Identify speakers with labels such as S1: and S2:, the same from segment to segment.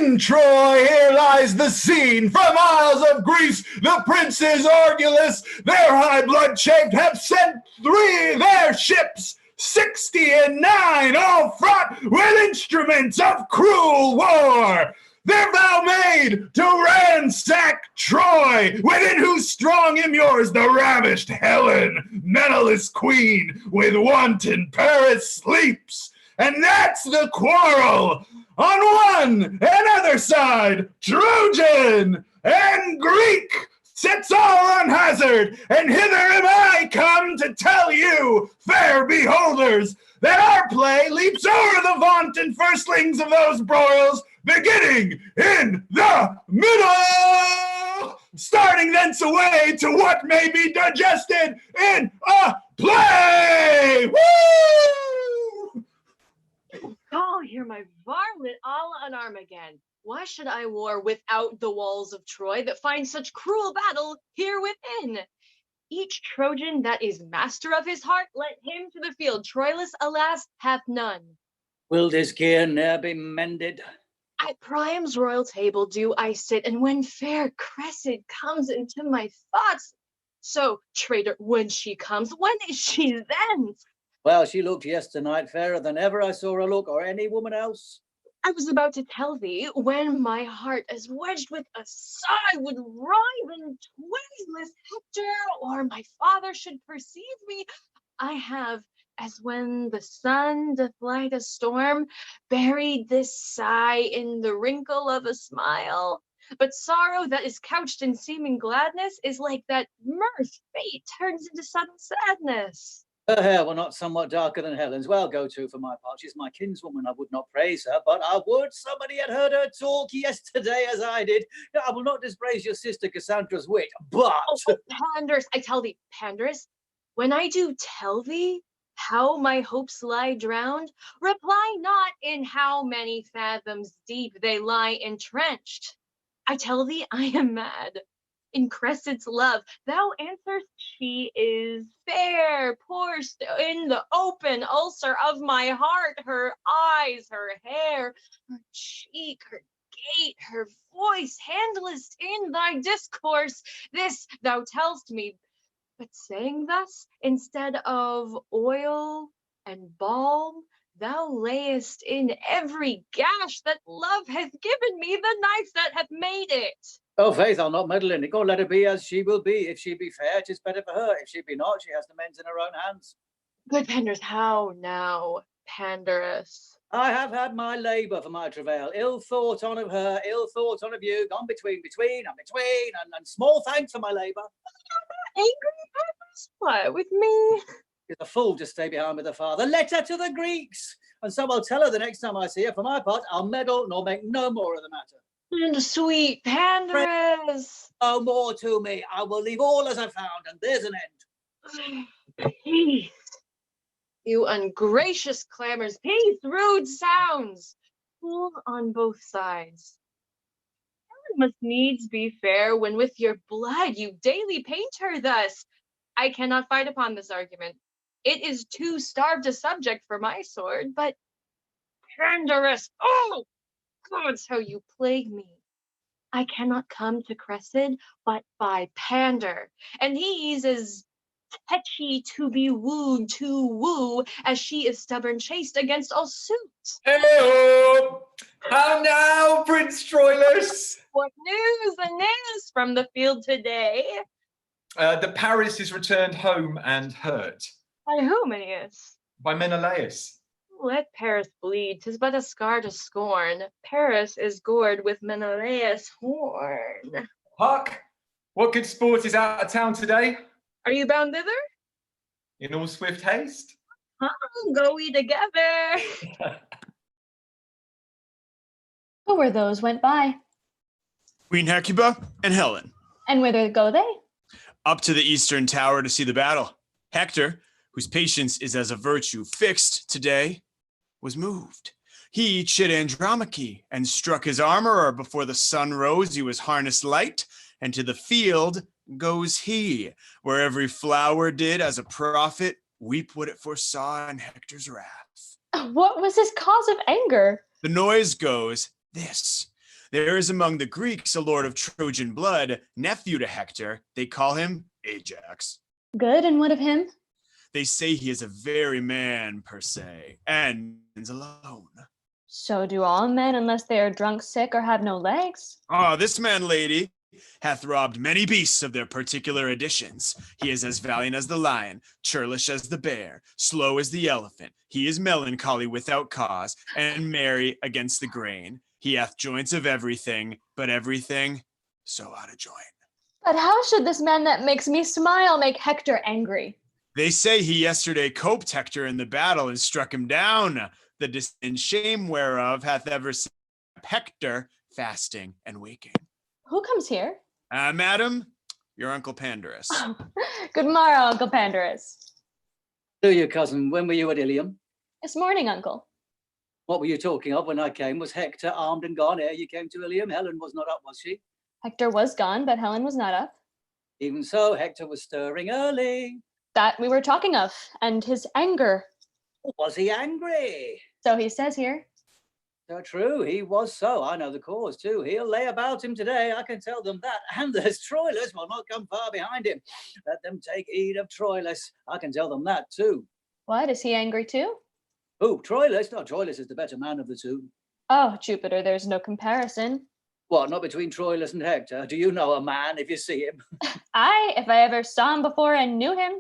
S1: In Troy, here lies the scene. From isles of Greece, the princes Argulus, their high blood chafed, have sent 3 their ships, 69, all fraught with instruments of cruel war. Their vow made to ransack Troy, within whose strong immures the ravished Helen, Menelaus' queen, with wanton Paris sleeps. And that's the quarrel. On one and other side, Trojan and Greek sets all on hazard, and hither am I come to tell you, fair beholders, that our play leaps over the vaunted firstlings of those broils, beginning in the middle, starting thence away to what may be digested in a play. Woo!
S2: Oh, hear my varlet all unarm again. Why should I war without the walls of Troy that find such cruel battle here within? Each Trojan that is master of his heart, let him to the field. Troilus, alas, hath none.
S3: Will this gear ne'er be mended?
S2: At Priam's royal table do I sit, and when fair Cressida comes into my thoughts, so, traitor, when she comes, when is she then?
S3: Well, she looked yesternight fairer than ever I saw her look, or any woman else.
S2: I was about to tell thee, when my heart, as wedged with a sigh, would rive in twain, lest Hector or my father should perceive me, I have, as when the sun doth light a storm, buried this sigh in the wrinkle of a smile. But sorrow that is couched in seeming gladness is like that mirth fate turns into sudden sadness.
S3: Her hair were not somewhat darker than Helen's. Well, go to for my part. She's my kinswoman. I would not praise her, but I would somebody had heard her talk yesterday as I did. Now, I will not dispraise your sister Cassandra's wit, but...
S2: Oh, Pandarus, I tell thee, Pandarus, when I do tell thee how my hopes lie drowned, reply not in how many fathoms deep they lie entrenched. I tell thee I am mad. In Cressida's love, thou answerst she is fair, pour'st in the open ulcer of my heart, her eyes, her hair, her cheek, her gait, her voice, handlest in thy discourse. This thou tell'st me, but saying thus, instead of oil and balm, thou layest in every gash that love hath given me the knife that hath made it.
S3: Oh, faith, I'll not meddle in it. Go, let her be as she will be. If she be fair, 'tis better for her. If she be not, she has the mends in her own hands.
S2: Good Pandarus, how now, Pandarus?
S3: I have had my labour for my travail. Ill thought on of her, ill thought on of you, gone between, and small thanks for my labour.
S2: Angry, Pandarus? What, with me?
S3: She's a fool to stay behind with her father. Let her to the Greeks. And so I'll tell her the next time I see her. For my part, I'll meddle nor make no more of the matter.
S2: And sweet Pandarus.
S3: No more to me. I will leave all as I found, and there's an end.
S2: Peace. You ungracious clamors, peace, rude sounds. Fool on both sides. Helen must needs be fair when with your blood you daily paint her thus. I cannot fight upon this argument. It is too starved a subject for my sword, but Pandarus, oh! Gods, how you plague me. I cannot come to Cressida but by Pandar, and he's as tetchy to be wooed to woo as she is stubborn chaste against all suit.
S1: Hey-o! How now, Prince Troilus?
S2: What news, Aeneas, from the field today?
S1: The Paris is returned home and hurt.
S2: By whom, Aeneas?
S1: By Menelaus.
S2: Let Paris bleed, 'tis but a scar to scorn. Paris is gored with Menelaus' horn.
S1: Hark! What good sport is out of town today?
S2: Are you bound thither?
S1: In all swift haste?
S2: Go we together.
S4: Who were those went by?
S5: Queen Hecuba and Helen.
S4: And whither go they?
S5: Up to the eastern tower to see the battle. Hector, whose patience is as a virtue fixed today, was moved. He chid Andromache and struck his armorer before the sun rose. He was harnessed light, and to the field goes he, where every flower did as a prophet weep what it foresaw in Hector's wrath.
S4: What was his cause of anger?
S5: The noise goes this. There is among the Greeks a lord of Trojan blood, nephew to Hector. They call him Ajax.
S4: Good, and what of him?
S5: They say he is a very man per se, and is alone.
S4: So do all men, unless they are drunk, sick, or have no legs.
S5: Ah, this man, lady, hath robbed many beasts of their particular additions. He is as valiant as the lion, churlish as the bear, slow as the elephant. He is melancholy without cause, and merry against the grain. He hath joints of everything, but everything so out of joint.
S4: But how should this man that makes me smile make Hector angry?
S5: They say he yesterday coped Hector in the battle and struck him down. The dis and shame whereof hath ever set Hector fasting and waking.
S4: Who comes here?
S5: Madam, your Uncle Pandarus.
S4: Good morrow, Uncle Pandarus.
S3: Do you, cousin? When were you at Ilium?
S4: This morning, Uncle.
S3: What were you talking of when I came? Was Hector armed and gone ere you came to Ilium? Helen was not up, was she?
S4: Hector was gone, but Helen was not up.
S3: Even so, Hector was stirring early.
S4: That we were talking of, and his anger.
S3: Was he angry?
S4: So he says here.
S3: So true, he was so. I know the cause too. He'll lay about him today, I can tell them that. And there's Troilus will not come far behind him. Let them take heed of Troilus. I can tell them that too.
S4: What, is he angry too?
S3: Who, Troilus? No, Troilus is the better man of the two.
S4: Oh, Jupiter, there's no comparison.
S3: What, not between Troilus and Hector? Do you know a man if you see him?
S4: I, if I ever saw him before and knew him.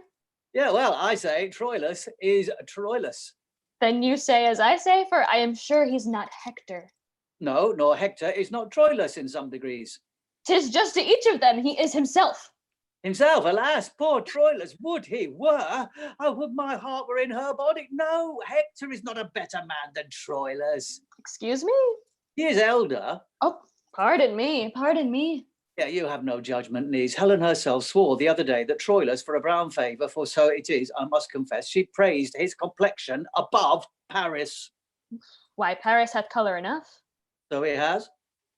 S3: Yeah, well, I say Troilus is Troilus.
S4: Then you say as I say, for I am sure he's not Hector.
S3: No, nor Hector is not Troilus in some degrees.
S4: 'Tis just to each of them he is himself.
S3: Himself, alas, poor Troilus, would he were. Oh, would my heart were in her body. No, Hector is not a better man than Troilus.
S4: Excuse me?
S3: He is elder.
S4: Oh, pardon me, pardon me.
S3: Yeah, you have no judgment, niece. Helen herself swore the other day that Troilus, for a brown favour, for so it is, I must confess, she praised his complexion above Paris.
S4: Why, Paris hath colour enough.
S3: So he has?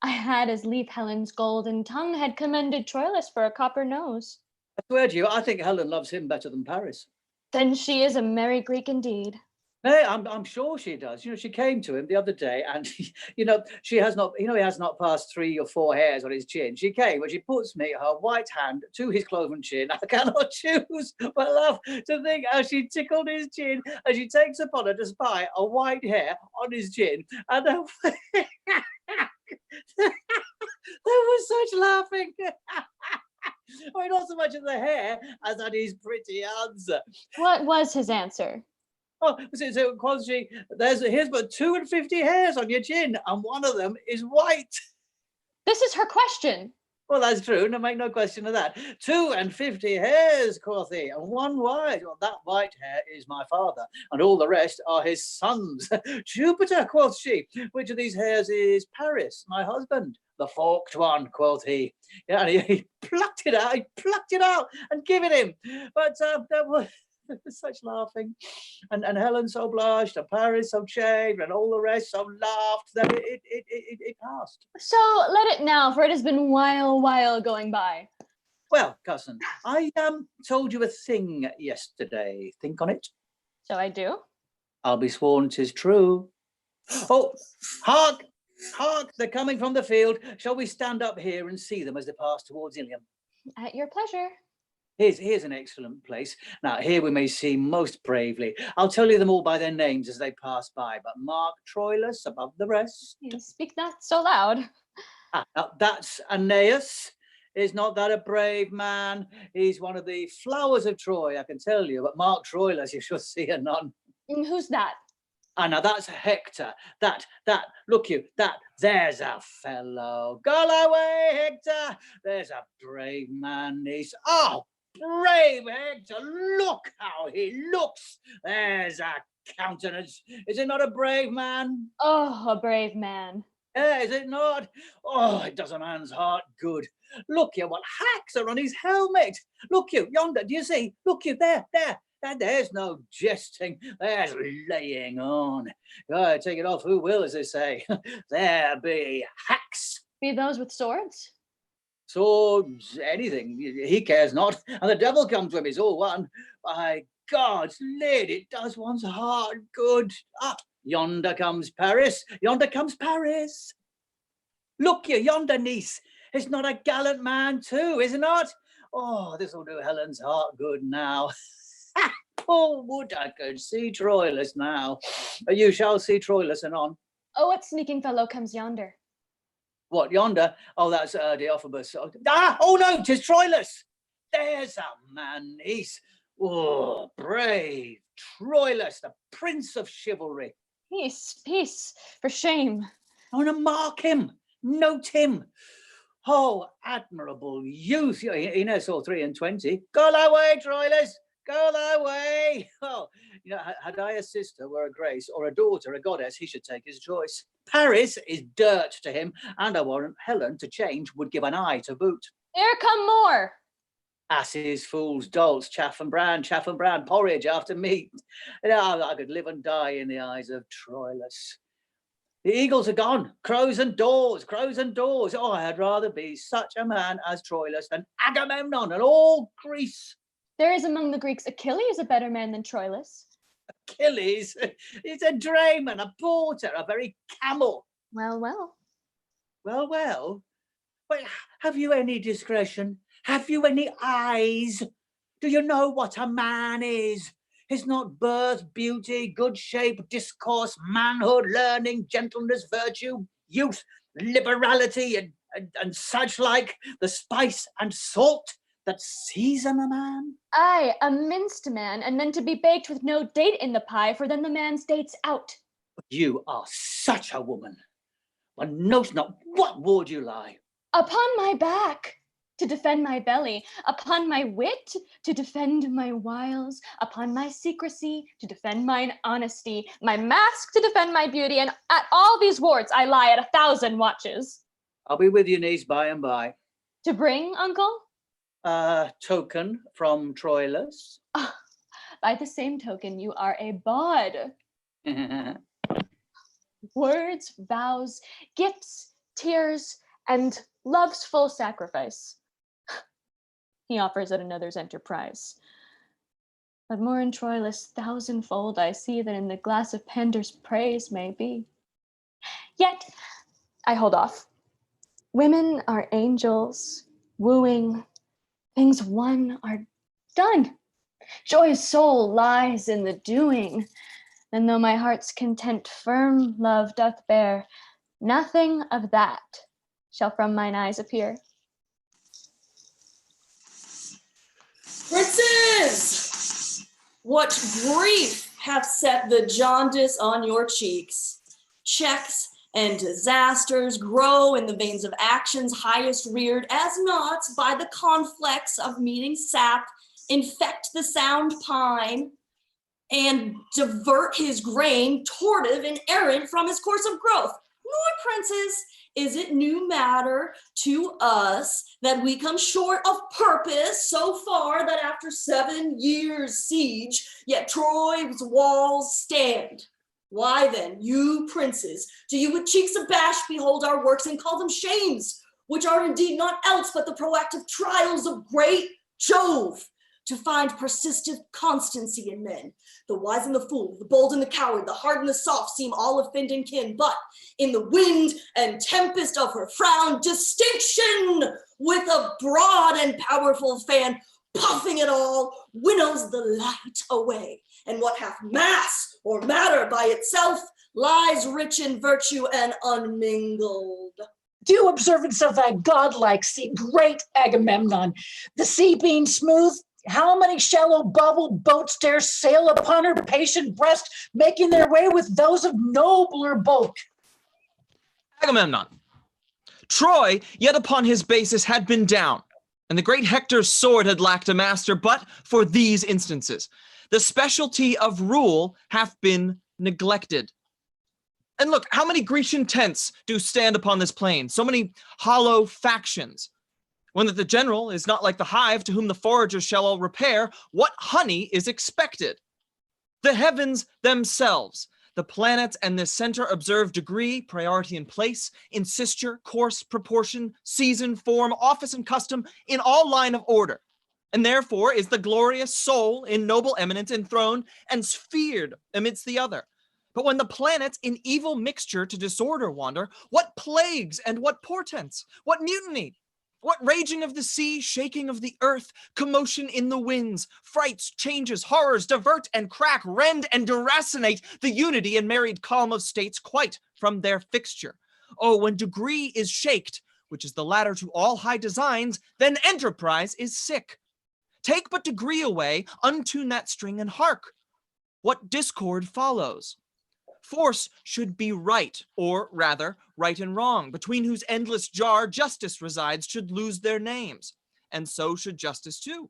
S4: I had as lief Helen's golden tongue had commended Troilus for a copper nose.
S3: I swear to you, I think Helen loves him better than Paris.
S4: Then she is a merry Greek indeed.
S3: Hey, I'm sure she does. You know, she came to him the other day and, you know, she has not, he has not passed 3 or 4 hairs on his chin. She came and she puts me her white hand to his cloven chin. I cannot choose but laugh to think how she tickled his chin and she takes upon her to spy a white hair on his chin. And there was such laughing. I mean, not so much at the hair as at his pretty answer.
S4: What was his answer?
S3: Oh, so quoth she, here's but 52 hairs on your chin, and one of them is white.
S4: This is her question.
S3: Well, that's true, no make no question of that. 52 hairs, quoth he, and one white. Well, that white hair is my father, and all the rest are his sons. Jupiter, quoth she, which of these hairs is Paris, my husband? The forked one, quoth he. Yeah, and he plucked it out, and give it him. But that was such laughing, and Helen so blushed, and Paris so shaved, and all the rest so laughed that it passed.
S4: So let it now, for it has been while going by.
S3: Well, cousin, I told you a thing yesterday. Think on it.
S4: So I do.
S3: I'll be sworn 'tis true. Oh, hark! They're coming from the field. Shall we stand up here and see them as they pass towards Ilium?
S4: At your pleasure.
S3: Here's an excellent place. Now, here we may see most bravely. I'll tell you them all by their names as they pass by, but mark Troilus above the rest.
S4: You speak not so loud.
S3: Now, that's Aeneas. Is not that a brave man? He's one of the flowers of Troy, I can tell you, but mark Troilus, you shall see anon.
S4: Who's that?
S3: Now that's Hector. That, look you, there's a fellow. Go away, Hector. There's a brave man, niece. Oh, brave Hector, look how he looks. There's a countenance. Is it not a brave man?
S4: Oh, a brave man.
S3: Yeah, is it not? Oh, it does a man's heart good. Look you, what hacks are on his helmet. Look you, yonder, do you see? Look you, there. There's no jesting, there's laying on. Take it off who will, as they say. There be hacks.
S4: Be those with swords?
S3: Swords, anything, he cares not. And the devil comes with him, it's all one. By God's lid, it does one's heart good. Ah, yonder comes Paris. Look you yonder, niece. Is not a gallant man too, is it not? Oh, this will do Helen's heart good now. Oh, would I could see Troilus now. You shall see Troilus anon.
S4: Oh, what sneaking fellow comes yonder?
S3: What, yonder? Oh, that's Deiphobus. Oh no, 'tis Troilus. There's a man, niece. Oh, brave Troilus, the prince of chivalry.
S4: Peace, peace, for shame.
S3: I want to mark him, note him. Oh, admirable youth. Aeneas saw 23. Go thy way, Troilus. Go thy way. Oh, had I a sister were a grace, or a daughter a goddess, he should take his choice. Paris is dirt to him, and I warrant Helen to change would give an eye to boot.
S4: Here come more.
S3: Asses, fools, dolts, chaff and bran, porridge after meat. I could live and die in the eyes of Troilus. The eagles are gone, crows and daws. Oh, I had rather be such a man as Troilus than Agamemnon and all Greece.
S4: There is among the Greeks Achilles a better man than Troilus.
S3: Achilles, he's a drayman, a porter, a very camel.
S4: Well, well.
S3: Well. But have you any discretion? Have you any eyes? Do you know what a man is? Is not birth, beauty, good shape, discourse, manhood, learning, gentleness, virtue, youth, liberality, and such like, the spice and salt that season a man?
S4: Aye, a minced man, and then to be baked with no date in the pie, for then the man's date's out.
S3: You are such a woman. One knows not what ward you lie.
S4: Upon my back, to defend my belly, upon my wit, to defend my wiles, upon my secrecy, to defend mine honesty, my mask, to defend my beauty, and at all these wards I lie at 1,000 watches.
S3: I'll be with you, niece, by and by.
S4: To bring, uncle?
S3: A token from Troilus.
S4: By the same token, you are a bawd. Words, vows, gifts, tears, and love's full sacrifice. He offers at another's enterprise. But more in Troilus 1,000-fold I see than in the glass of Pandarus praise may be. Yet I hold off. Women are angels, wooing. Things won are done. Joy's soul lies in the doing. And though my heart's content firm love doth bear, nothing of that shall from mine eyes appear.
S6: Princes, what grief hath set the jaundice on your cheeks? Checks and disasters grow in the veins of actions highest reared, as not by the conflex of meeting sap infect the sound pine and divert his grain tortive and errant from his course of growth. Nor, princes, is it new matter to us that we come short of purpose so far that after 7 years' siege, yet Troy's walls stand. Why then, you princes, do you with cheeks abashed behold our works and call them shames, which are indeed not else but the proactive trials of great Jove, to find persistent constancy in men? The wise and the fool, the bold and the coward, the hard and the soft seem all of fin and kin, but in the wind and tempest of her frown, distinction with a broad and powerful fan, puffing it all, winnows the light away. And what hath mass or matter by itself lies rich in virtue and unmingled.
S7: Due observance of thy godlike sea, great Agamemnon, the sea being smooth, how many shallow bubbled boats dare sail upon her patient breast, making their way with those of nobler bulk?
S8: Agamemnon. Troy, yet upon his basis, had been down, and the great Hector's sword had lacked a master, but for these instances. The specialty of rule hath been neglected. And look, how many Grecian tents do stand upon this plain? So many hollow factions. When that the general is not like the hive to whom the foragers shall all repair, what honey is expected? The heavens themselves, the planets and their center observe degree, priority and place, insisture, course, proportion, season, form, office and custom, in all line of order. And therefore is the glorious soul in noble eminence enthroned and sphered amidst the other. But when the planets in evil mixture to disorder wander, what plagues and what portents? What mutiny? What raging of the sea, shaking of the earth, commotion in the winds, frights, changes, horrors, divert and crack, rend and deracinate the unity and married calm of states quite from their fixture. Oh, when degree is shaked, which is the ladder to all high designs, then enterprise is sick. Take but degree away, untune that string and hark. What discord follows? Force should be right, or rather, right and wrong, between whose endless jar justice resides, should lose their names, and so should justice too.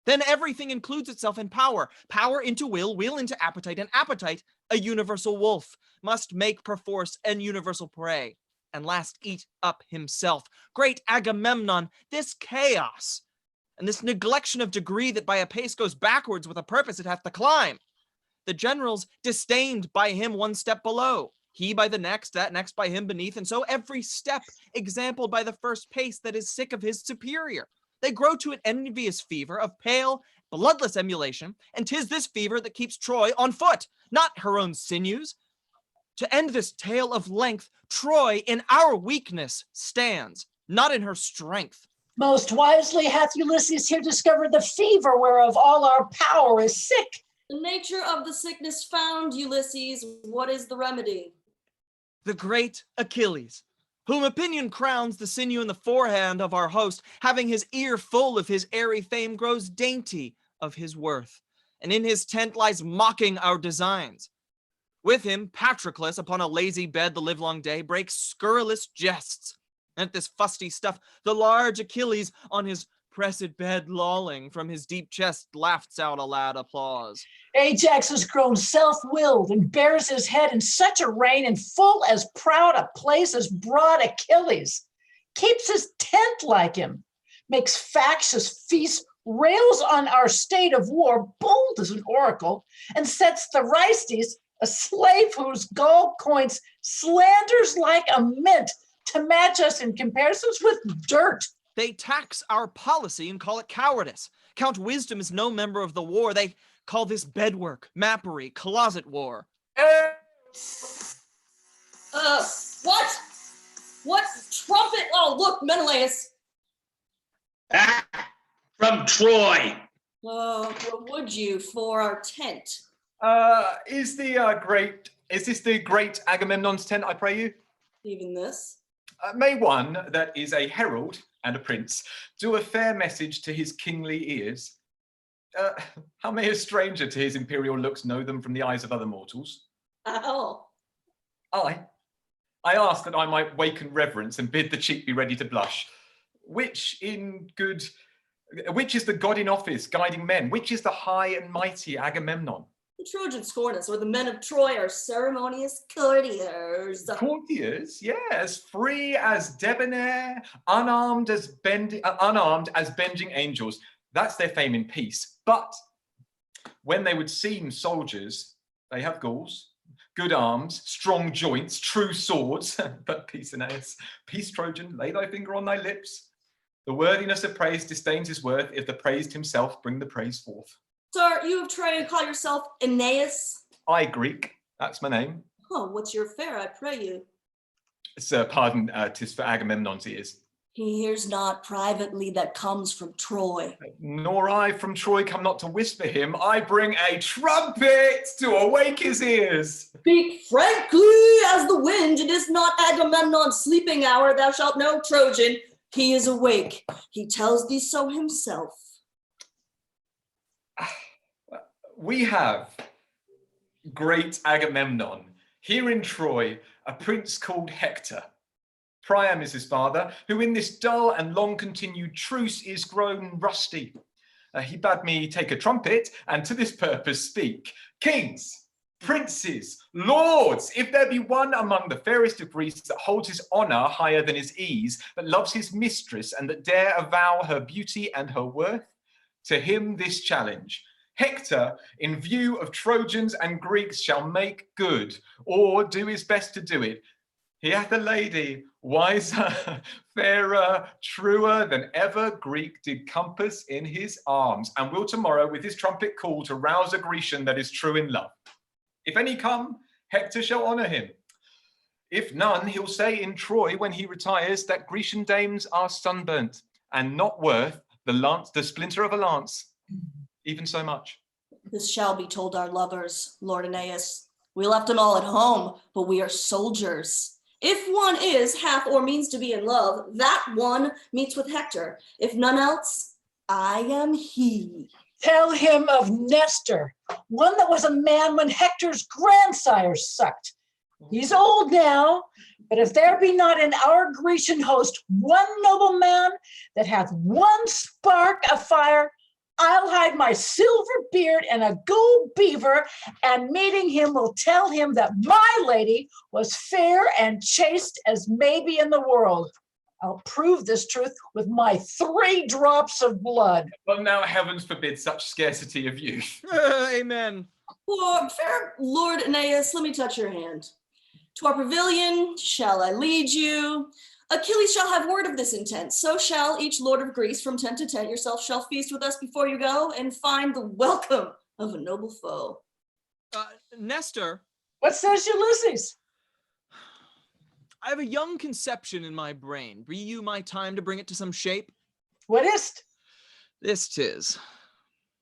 S8: Then everything includes itself in power, power into will, will into appetite, and appetite, a universal wolf, must make perforce an universal prey, and last eat up himself. Great Agamemnon, this chaos, and this neglection of degree that by a pace goes backwards with a purpose it hath to climb. The generals disdained by him one step below, he by the next, that next by him beneath, and so every step exampled by the first pace that is sick of his superior. They grow to an envious fever of pale, bloodless emulation, and 'tis this fever that keeps Troy on foot, not her own sinews. To end this tale of length, Troy in our weakness stands, not in her strength.
S7: Most wisely hath Ulysses here discovered the fever whereof all our power is sick.
S6: The nature of the sickness found, Ulysses, what is the remedy?
S8: The great Achilles, whom opinion crowns the sinew in the forehand of our host, having his ear full of his airy fame, grows dainty of his worth, and in his tent lies mocking our designs. With him, Patroclus, upon a lazy bed the livelong day, breaks scurrilous jests, and at this fusty stuff, the large Achilles on his pressed bed lolling from his deep chest laughs out a loud applause.
S7: Ajax has grown self-willed and bears his head in such a rein and full as proud a place as broad Achilles. Keeps his tent like him, makes factious feasts, rails on our state of war, bold as an oracle, and sets Thersites, a slave whose gold coins slanders like a mint, to match us in comparisons with dirt.
S8: They tax our policy and call it cowardice. Count wisdom is no member of the war. They call this bedwork, mappery, closet war.
S6: What? What trumpet? Oh, look, Menelaus.
S1: From Troy.
S6: What would you for our tent?
S1: Is this the great Agamemnon's tent, I pray you?
S6: Even this?
S1: May one that is a herald and a prince do a fair message to his kingly ears? How may a stranger to his imperial looks know them from the eyes of other mortals?
S6: How?
S1: I ask that I might waken reverence and bid the cheek be ready to blush. Which is the god in office guiding men? Which is the high and mighty Agamemnon?
S6: The Trojan scorn us, or the men of Troy are ceremonious courtiers.
S1: Courtiers, yes, free as debonair, unarmed as bending angels. That's their fame in peace. But when they would seem soldiers, they have galls, good arms, strong joints, true swords. But peace, Aeneas, peace, Trojan, lay thy finger on thy lips. The worthiness of praise disdains his worth, if the praised himself bring the praise forth.
S6: Sir, you have tried to call yourself Aeneas?
S1: I, Greek, that's my name.
S6: Oh, what's your fare, I pray you?
S1: Sir, pardon, 'tis for Agamemnon's ears.
S6: He hears not privately that comes from Troy.
S1: Nor I from Troy come not to whisper him. I bring a trumpet to awake his ears.
S6: Speak frankly as the wind. It is not Agamemnon's sleeping hour. Thou shalt know, Trojan. He is awake. He tells thee so himself.
S1: We have great Agamemnon here in Troy, a prince called Hector. Priam is his father, who in this dull and long continued truce is grown rusty. He bade me take a trumpet and to this purpose speak. Kings, princes, lords, if there be one among the fairest of Greece that holds his honor higher than his ease, that loves his mistress and that dare avow her beauty and her worth, to him this challenge. Hector, in view of Trojans and Greeks, shall make good, or do his best to do it. He hath a lady, wiser, fairer, truer than ever Greek did compass in his arms, and will tomorrow with his trumpet call to rouse a Grecian that is true in love. If any come,
S9: Hector shall honour him. If none, he'll say in Troy when he retires that Grecian dames are sunburnt and not worth the splinter of a lance, even so much.
S6: This shall be told our lovers, Lord Aeneas. We left them all at home, but we are soldiers. If one is, hath, or means to be in love, that one meets with Hector. If none else, I am he.
S7: Tell him of Nestor, one that was a man when Hector's grandsire sucked. He's old now, but if there be not in our Grecian host one noble man that hath one spark of fire, I'll hide my silver beard and a gold beaver, and meeting him will tell him that my lady was fair and chaste as may be in the world. I'll prove this truth with my 3 drops of blood.
S9: But now heavens forbid such scarcity of youth.
S8: Amen.
S6: Fair Lord Aeneas, let me touch your hand. To our pavilion shall I lead you. Achilles shall have word of this intent. So shall each lord of Greece from tent to tent. Yourself shall feast with us before you go and find the welcome of a noble foe.
S8: Nestor.
S7: What says Ulysses?
S8: I have a young conception in my brain. Be you my time to bring it to some shape?
S7: What is't?
S8: This 'tis.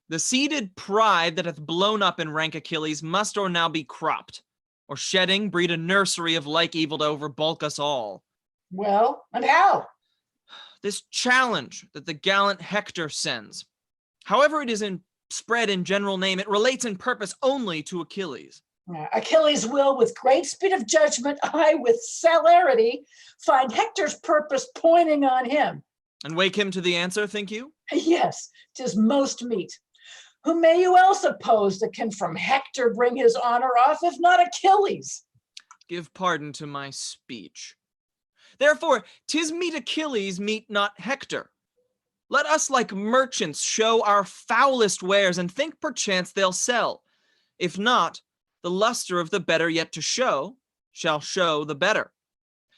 S8: The seeded pride that hath blown up in rank Achilles must or now be cropped, or shedding breed a nursery of like evil to overbulk us all.
S7: Well, and how?
S8: This challenge that the gallant Hector sends, however it is spread in general name, it relates in purpose only to Achilles.
S7: Achilles will, with great speed of judgment, I with celerity, find Hector's purpose pointing on him.
S8: And wake him to the answer, think you?
S7: Yes, 'tis most meet. Who may you else oppose that can from Hector bring his honor off, if not Achilles?
S8: Give pardon to my speech. Therefore, 'tis meet Achilles meet not Hector. Let us like merchants show our foulest wares and think perchance they'll sell. If not, the luster of the better yet to show shall show the better.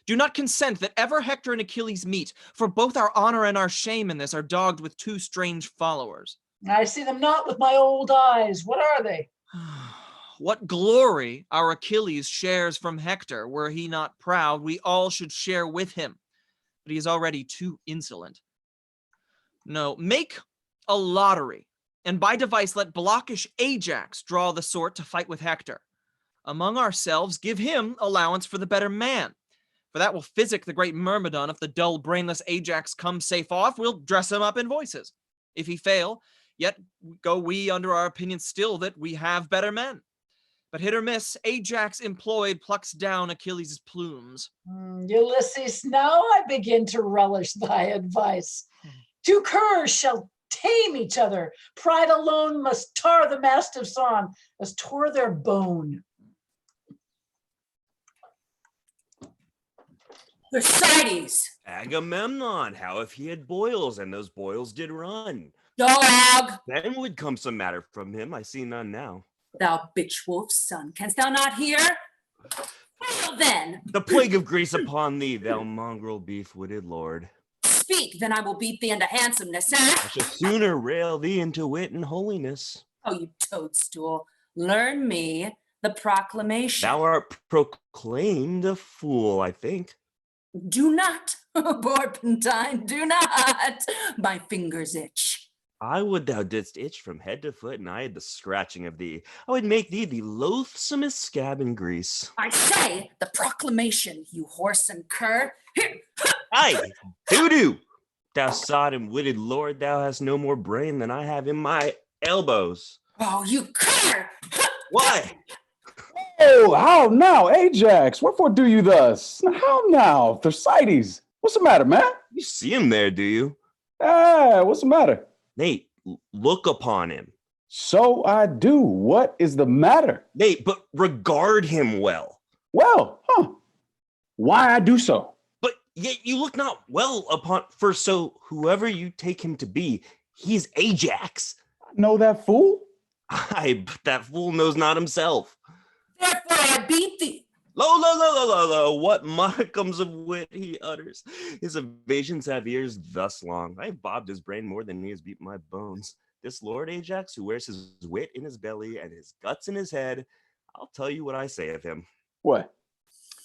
S8: Do not consent that ever Hector and Achilles meet, for both our honor and our shame in this are dogged with 2 strange followers.
S7: I see them not with my old eyes. What are they?
S8: What glory our Achilles shares from Hector, were he not proud, we all should share with him. But he is already too insolent. No, make a lottery, and by device let blockish Ajax draw the sort to fight with Hector. Among ourselves give him allowance for the better man, for that will physic the great Myrmidon. If the dull brainless Ajax come safe off, we'll dress him up in voices. If he fail, yet go we under our opinion still that we have better men. But hit or miss, Ajax employed plucks down Achilles' plumes.
S7: Ulysses, now I begin to relish thy advice. 2 curs shall tame each other. Pride alone must tar the mastiffs on, as tore their bone.
S6: Thersites.
S10: Agamemnon, how if he had boils, and those boils did run?
S6: Dog.
S10: Then would come some matter from him, I see none now.
S11: Thou bitch wolf's son, canst thou not hear? Well then.
S10: The plague of Greece upon thee, thou mongrel beef-witted lord.
S11: Speak, then I will beat thee into handsomeness, eh?
S10: I shall sooner rail thee into wit and holiness.
S11: Oh, you toadstool, learn me the proclamation.
S10: Thou art proclaimed a fool, I think.
S11: Do not, Porpentine, do not. My fingers itch.
S10: I would thou didst itch from head to foot, and I had the scratching of thee. I would make thee the loathsomest scab in Greece.
S11: I say, the proclamation, you horse and cur. Here.
S10: Aye, doo-doo! Thou sodden-witted lord, thou hast no more brain than I have in my elbows.
S11: Oh, you cur!
S10: Why?
S1: Oh, how now, Ajax? Wherefore do you thus? How now, Thersites? What's the matter, man?
S10: You see him there, do you?
S1: Ah, what's the matter?
S10: Nate, look upon him.
S1: So I do. What is the matter?
S10: Nate, but regard him well.
S1: Well, why I do so?
S10: But yet you look not well upon, for so whoever you take him to be, he's Ajax.
S1: I know that fool.
S10: Aye, but that fool knows not himself.
S11: Therefore I beat thee.
S10: Lo, what modicums of wit he utters. His evasions have ears thus long. I have bobbed his brain more than he has beat my bones. This lord Ajax, who wears his wit in his belly and his guts in his head, I'll tell you what I say of him.
S1: What?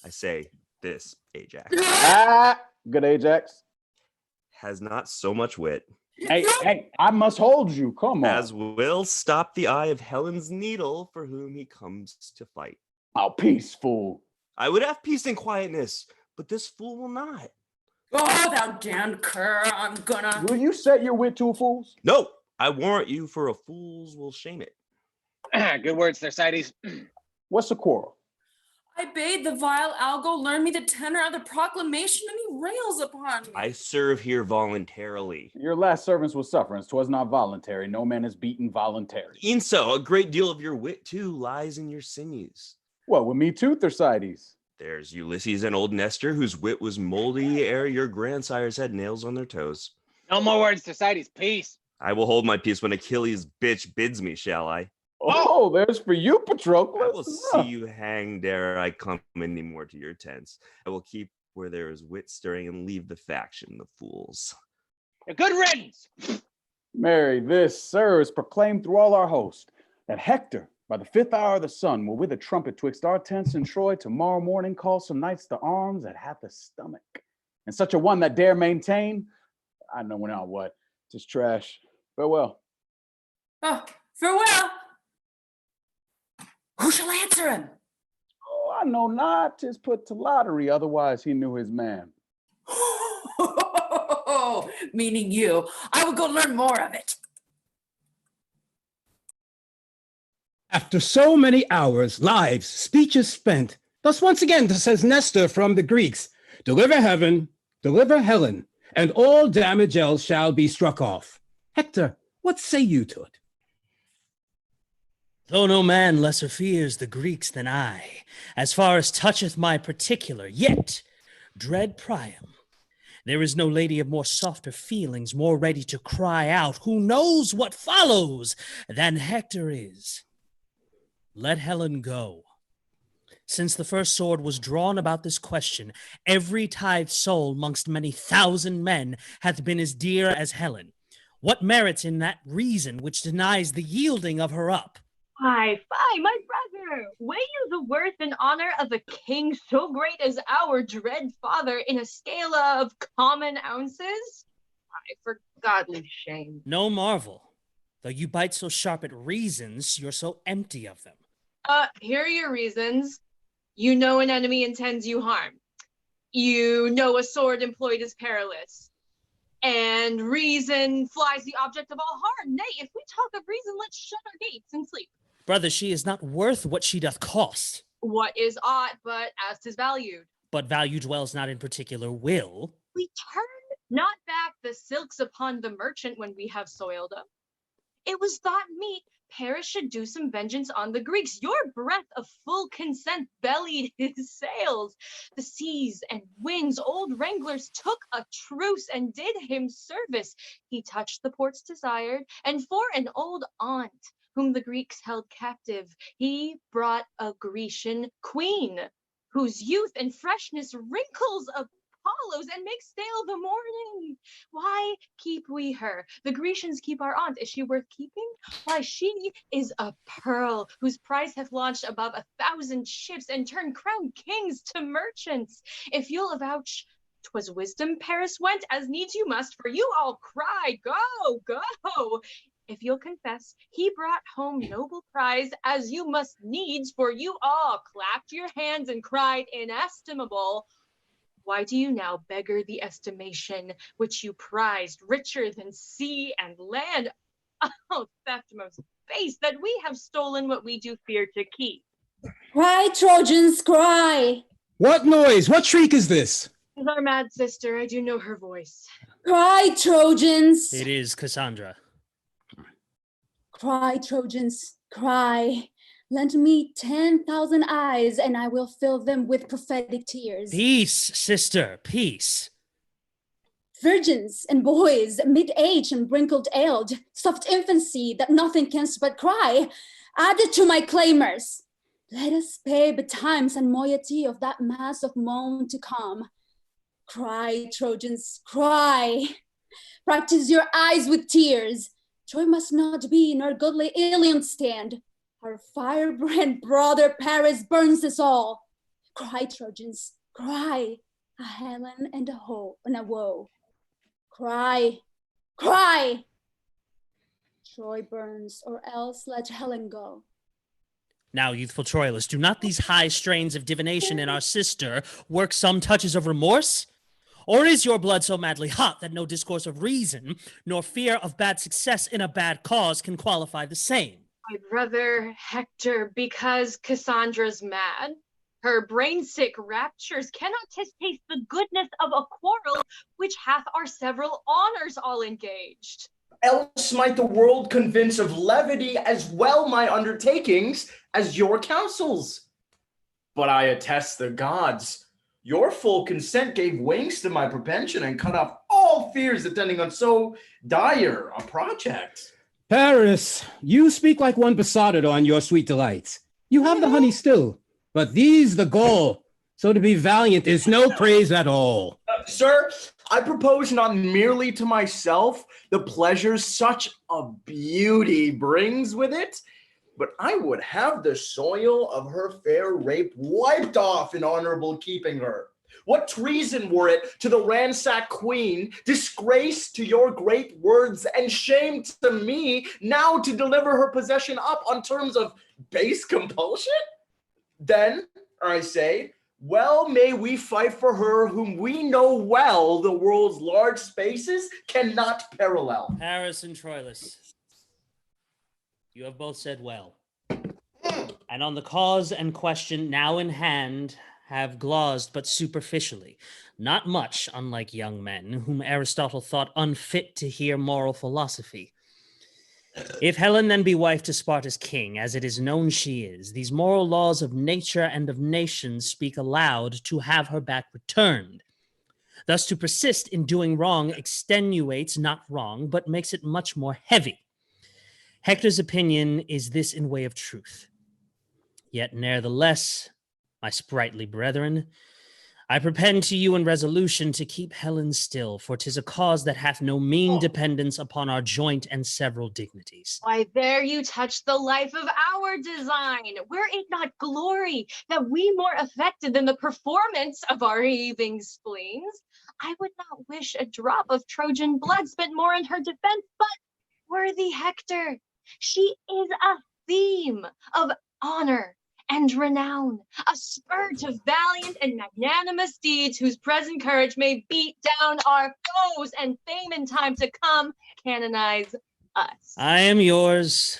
S10: I say this, Ajax.
S1: Good Ajax.
S10: Has not so much wit
S1: Hey, I must hold you. Come on.
S10: as will stop the eye of Helen's needle for whom he comes to fight.
S1: Oh, peaceful.
S10: I would have peace and quietness, but this fool will not.
S11: Oh, thou damned cur, I'm gonna.
S1: Will you set your wit to fools?
S10: No, I warrant you, for a fool's will shame it.
S12: Good words, Thersites.
S1: What's the quarrel?
S11: I bade the vile Algo learn me the tenor of the proclamation, and he rails upon me.
S10: I serve here voluntarily.
S1: Your last servants was sufferance. 'Twas not voluntary. No man is beaten voluntary.
S10: E'en so, a great deal of your wit, too, lies in your sinews.
S1: What, with me too, Thersites?
S10: There's Ulysses and old Nestor, whose wit was moldy ere your grandsires had nails on their toes.
S12: No more words, Thersites. Peace.
S10: I will hold my peace when Achilles' bitch bids me, shall I?
S1: Oh, there's for you,
S10: I will
S1: Patroclus.
S10: see you hanged ere I come any more to your tents. I will keep where there is wit stirring and leave the faction, the fools.
S12: A good riddance.
S1: Mary, this, sir, is proclaimed through all our host, that Hector, by the 5th hour of the sun, will with a trumpet twixt our tents in Troy tomorrow morning call some knights to arms that hath a stomach. And such a one that dare maintain, I know now what, 'tis trash. Farewell.
S11: Oh, farewell. Who shall answer him?
S1: Oh, I know not, 'tis put to lottery, otherwise he knew his man.
S11: Meaning you. I will go learn more of it.
S13: After so many hours, lives, speeches spent, thus once again says Nestor from the Greeks, deliver heaven, deliver Helen, and all damage else shall be struck off. Hector, what say you to it?
S14: Though no man lesser fears the Greeks than I, as far as toucheth my particular, yet, dread Priam, there is no lady of more softer feelings, more ready to cry out, who knows what follows, than Hector is. Let Helen go. Since the first sword was drawn about this question, every tithe soul mongst many thousand men hath been as dear as Helen. What merits in that reason which denies the yielding of her up?
S2: Fie, my brother! Weigh you the worth and honor of a king so great as our dread father in a scale of common ounces? Fie, for godly shame.
S14: No marvel. Though you bite so sharp at reasons, you're so empty of them.
S2: Here are your reasons. You know an enemy intends you harm. You know a sword employed is perilous. And reason flies the object of all harm. Nay, if we talk of reason, let's shut our gates and sleep.
S14: Brother, she is not worth what she doth cost.
S2: What is aught but as 'tis valued?
S14: But value dwells not in particular will.
S2: We turn not back the silks upon the merchant when we have soiled them. It was thought meet Paris should do some vengeance on the Greeks. Your breath of full consent bellied his sails. The seas and winds, old wranglers took a truce and did him service. He touched the ports desired, and for an old aunt, whom the Greeks held captive, he brought a Grecian queen, whose youth and freshness wrinkles Apollos and makes stale the morning. Why keep we her? The Grecians keep our aunt. Is she worth keeping? Why, she is a pearl whose price hath launched above 1,000 ships and turned crowned kings to merchants. If you'll avouch 'twas wisdom Paris went, as needs you must, for you all cry, go, go. If you'll confess, he brought home noble prize, as you must needs, for you all clapped your hands and cried inestimable. Why do you now beggar the estimation which you prized richer than sea and land? Oh, theft most base, that we have stolen what we do fear to keep.
S15: Cry, Trojans, cry!
S13: What noise? What shriek is this?
S2: Is our mad sister, I do know her voice.
S15: Cry, Trojans!
S14: It is Cassandra.
S15: Cry, Trojans, cry. Lend me 10,000 eyes, and I will fill them with prophetic tears.
S14: Peace, sister, peace.
S15: Virgins and boys, mid-age and wrinkled eld, soft infancy that nothing can but cry, added to my claimers. Let us pay betimes and moiety of that mass of moan to come. Cry, Trojans, cry. Practice your eyes with tears. Troy must not be, nor goodly Ilium stand. Our firebrand brother Paris burns us all. Cry, Trojans, cry, a Helen and a woe. Cry, cry! Troy burns, or else let Helen go.
S14: Now, youthful Troilus, do not these high strains of divination in our sister work some touches of remorse? Or is your blood so madly hot that no discourse of reason, nor fear of bad success in a bad cause can qualify the same?
S2: My brother Hector, because Cassandra's mad, her brain-sick raptures cannot taste the goodness of a quarrel which hath our several honors all engaged.
S16: Else might the world convince of levity as well my undertakings as your counsels. But I attest the gods, your full consent gave wings to my propension and cut off all fears attending on so dire a project.
S13: Paris, you speak like one besotted on your sweet delights. You have the honey still, but these the gall. So to be valiant is no praise at all.
S16: Sir, I propose not merely to myself the pleasures such a beauty brings with it, but I would have the soil of her fair rape wiped off in honorable keeping her. What treason were it to the ransacked queen, disgrace to your great words, and shame to me now to deliver her possession up on terms of base compulsion? Then, I say, well may we fight for her whom we know well the world's large spaces cannot parallel.
S14: Paris and Troilus, you have both said well. And on the cause and question now in hand, have glozed but superficially, not much unlike young men, whom Aristotle thought unfit to hear moral philosophy. If Helen then be wife to Sparta's king, as it is known she is, these moral laws of nature and of nations speak aloud to have her back returned. Thus to persist in doing wrong extenuates not wrong, but makes it much more heavy. Hector's opinion is this in way of truth. Yet ne'ertheless, my sprightly brethren, I prepend to you in resolution to keep Helen still, for 'tis a cause that hath no mean dependence upon our joint and several dignities.
S2: Why, there you touch the life of our design. Were it not glory that we more affected than the performance of our heaving spleens, I would not wish a drop of Trojan blood spent more in her defense, but worthy Hector, she is a theme of honor and renown, a spur to valiant and magnanimous deeds whose present courage may beat down our foes and fame in time to come canonize us.
S14: I am yours,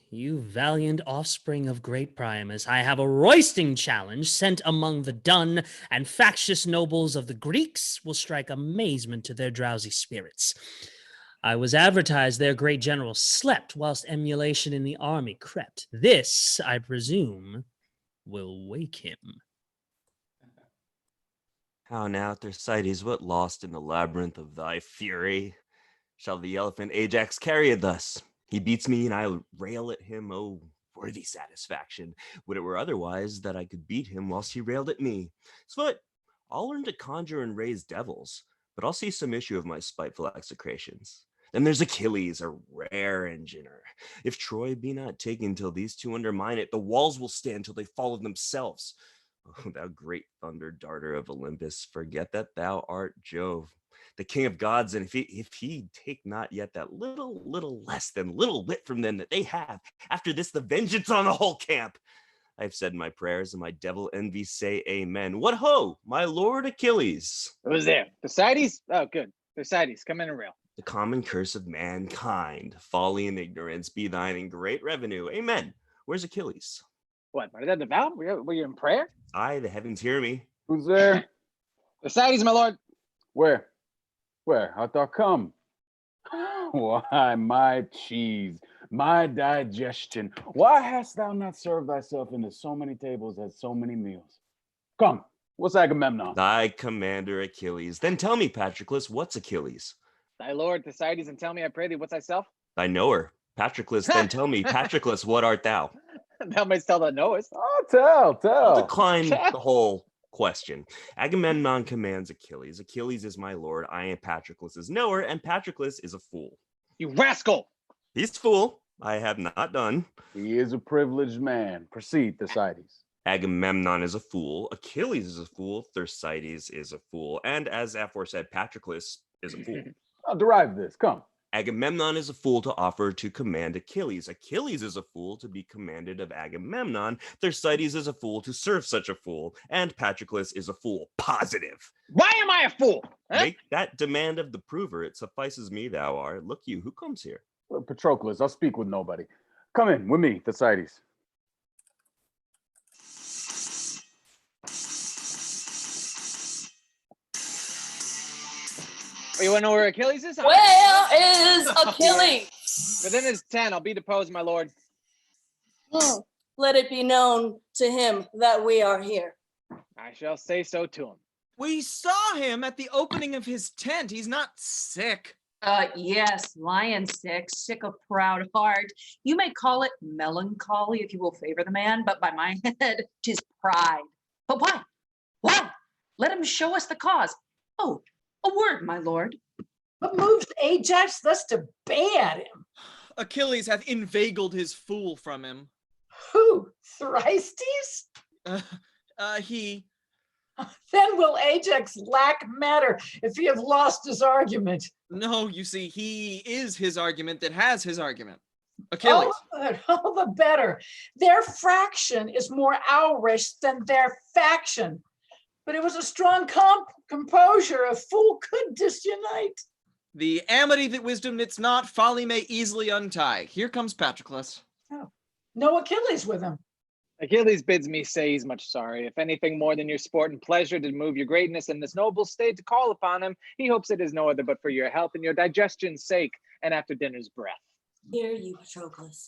S14: you valiant offspring of great Priamus. I have a roisting challenge sent among the dun and factious nobles of the Greeks will strike amazement to their drowsy spirits. I was advertised their great general slept whilst emulation in the army crept. This, I presume, will wake him.
S10: How now, Thersites, what lost in the labyrinth of thy fury? Shall the elephant Ajax carry it thus? He beats me and I rail at him, oh, worthy satisfaction. Would it were otherwise that I could beat him whilst he railed at me. Foot, I'll learn to conjure and raise devils, but I'll see some issue of my spiteful execrations. Then there's Achilles, a rare engineer. If Troy be not taken till these two undermine it, the walls will stand till they fall of themselves. Oh, thou great thunder darter of Olympus, forget that thou art Jove, the king of gods, and if he take not yet that little less than little wit from them that they have, after this the vengeance on the whole camp. I have said my prayers, and my devil envy say amen. What ho, my lord Achilles?
S12: Who's there? Thersites? Oh, good. Thersites, come in and rail.
S10: The common curse of mankind, folly and ignorance, be thine in great revenue. Amen. Where's Achilles?
S12: What, are that devout? Were you in prayer?
S10: Aye, the heavens hear me.
S17: Who's there?
S12: Thersites, my lord.
S17: Where? Art thou come? Why, my cheese, my digestion. Why hast thou not served thyself into so many tables at so many meals? Come, what's Agamemnon?
S10: Thy commander Achilles. Then tell me, Patroclus, what's Achilles?
S12: Thy lord, Thersites, and tell me, I pray thee, what's thyself?
S10: Thy knower. Patroclus, then tell me, Patroclus, what art thou?
S12: Thou mayst tell thou knowest.
S17: Oh, tell.
S10: I'll decline the whole question. Agamemnon commands Achilles. Achilles is my lord. I am Patroclus's knower, and Patroclus is a fool.
S12: You rascal!
S10: He's a fool. I have not done.
S17: He is a privileged man. Proceed, Thersites.
S10: Agamemnon is a fool. Achilles is a fool. Thersites is a fool. And as aforesaid, Patroclus is a fool.
S17: I'll derive this. Come.
S10: Agamemnon is a fool to offer to command Achilles. Achilles is a fool to be commanded of Agamemnon. Thersites is a fool to serve such a fool. And Patroclus is a fool. Positive.
S12: Why am I a fool? Huh?
S10: Make that demand of the prover. It suffices me, thou art. Look you, who comes here?
S17: Patroclus, I'll speak with nobody. Come in with me, Thersites.
S12: Oh, you want to know where Achilles is?
S6: Where is Achilles?
S12: Within his 10, I'll be deposed, my lord.
S6: Let it be known to him that we are here.
S12: I shall say so to him.
S8: We saw him at the opening of his tent. He's not sick.
S18: Yes, lion sick of proud heart. You may call it melancholy if you will favor the man, but by my head, 'tis pride. But why? Why? Let him show us the cause. Oh, a word, my lord.
S7: What moves Ajax thus to bay at him?
S8: Achilles hath inveigled his fool from him.
S7: Who? Thersites?
S8: He.
S7: Then will Ajax lack matter if he have lost his argument.
S8: No, you see, he is his argument that has his argument. Achilles.
S7: All the better. Their fraction is more ourish than their faction. But it was a strong composure a fool could disunite.
S8: The amity that wisdom knits not, folly may easily untie. Here comes Patroclus.
S7: Oh, no Achilles with him.
S12: Achilles bids me say he's much sorry. If anything more than your sport and pleasure did move your greatness in this noble state to call upon him, he hopes it is no other but for your health and your digestion's sake, and after dinner's breath.
S6: Hear you, Patroclus.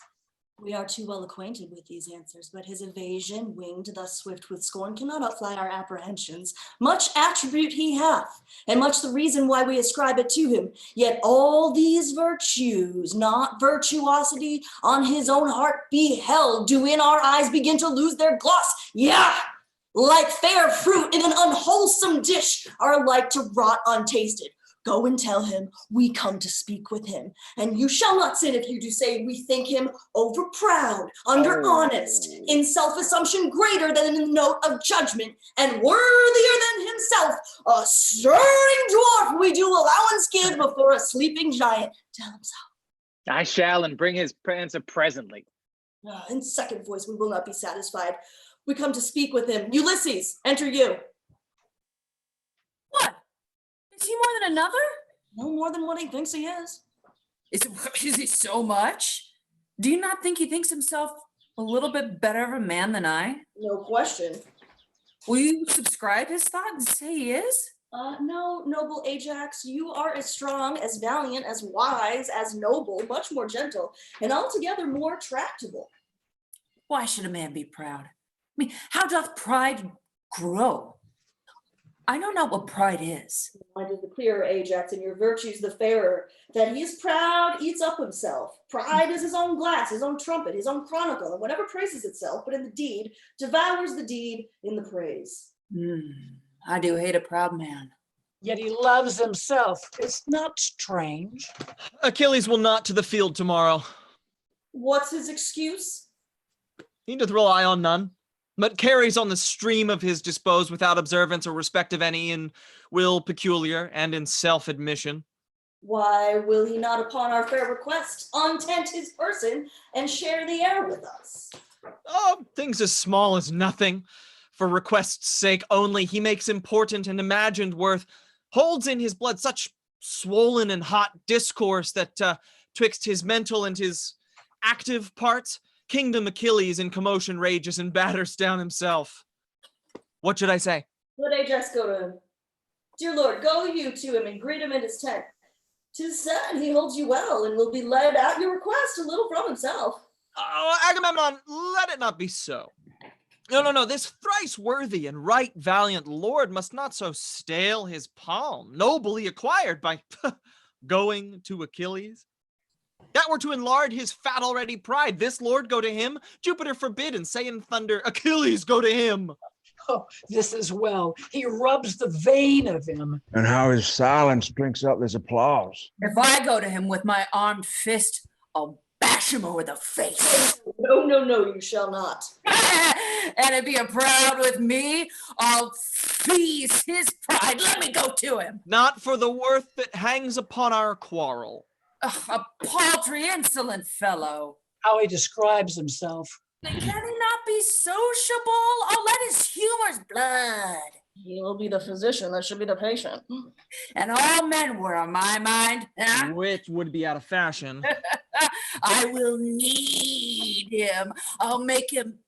S6: We are too well acquainted with these answers, but his evasion, winged thus swift with scorn, cannot outfly our apprehensions. Much attribute he hath, and much the reason why we ascribe it to him. Yet all these virtues, not virtuosity, on his own heart beheld, do in our eyes begin to lose their gloss. Yeah, like fair fruit in an unwholesome dish, are like to rot untasted. Go and tell him we come to speak with him, and you shall not sin if you do say we think him over proud, under honest, in self-assumption greater than in the note of judgment, and worthier than himself, a stirring dwarf we do allowance give before a sleeping giant. Tell him so.
S12: I shall, and bring his answer presently.
S6: In second voice we will not be satisfied. We come to speak with him. Ulysses, enter you.
S11: What? Is he more than another?
S6: No more than what he thinks he is.
S18: Is he so much?
S11: Do you not think he thinks himself a little bit better of a man than I?
S6: No question.
S11: Will you subscribe his thought and say he is?
S6: No, noble Ajax, you are as strong, as valiant, as wise, as noble, much more gentle, and altogether more tractable.
S18: Why should a man be proud? I mean, how doth pride grow? I know not what pride is.
S6: Mind is the clearer, Ajax, and your virtues the fairer. That he is proud eats up himself. Pride is his own glass, his own trumpet, his own chronicle, and whatever praises itself, but in the deed, devours the deed in the praise.
S18: I do hate a proud man.
S7: Yet he loves himself. It's not strange.
S8: Achilles will not to the field tomorrow.
S6: What's his excuse?
S8: He doth rely on none, but carries on the stream of his dispose without observance or respect of any, in will peculiar and in self-admission.
S6: Why will he not upon our fair request untent his person and share the air with us?
S8: Oh, things as small as nothing. For request's sake only, he makes important and imagined worth, holds in his blood such swollen and hot discourse that twixt his mental and his active parts, Kingdom Achilles in commotion rages and batters down himself. What should I say?
S6: Let Ajax go to him. Dear Lord, go you to him and greet him in his tent. 'Tis said he holds you well and will be led at your request a little from himself.
S8: Oh, Agamemnon, let it not be so. No, this thrice worthy and right valiant lord must not so stale his palm, nobly acquired by going to Achilles. That were to enlarge his fat already pride. This lord go to him, Jupiter forbid, and say in thunder, Achilles go to him.
S7: Oh, this is well. He rubs the vein of him.
S19: And how his silence drinks up this applause.
S18: If I go to him with my armed fist, I'll bash bash him over the face.
S6: No, no, no, you shall not.
S18: And if you're proud with me, I'll feast his pride. Let me go to him.
S8: Not for the worth that hangs upon our quarrel.
S18: A paltry, insolent fellow.
S7: How he describes himself.
S18: Can he not be sociable? Oh, let his humor's blood.
S6: He'll be the physician, that should be the patient.
S18: And all men were on my mind. Huh?
S8: Which would be out of fashion.
S18: I will knead him. I'll make him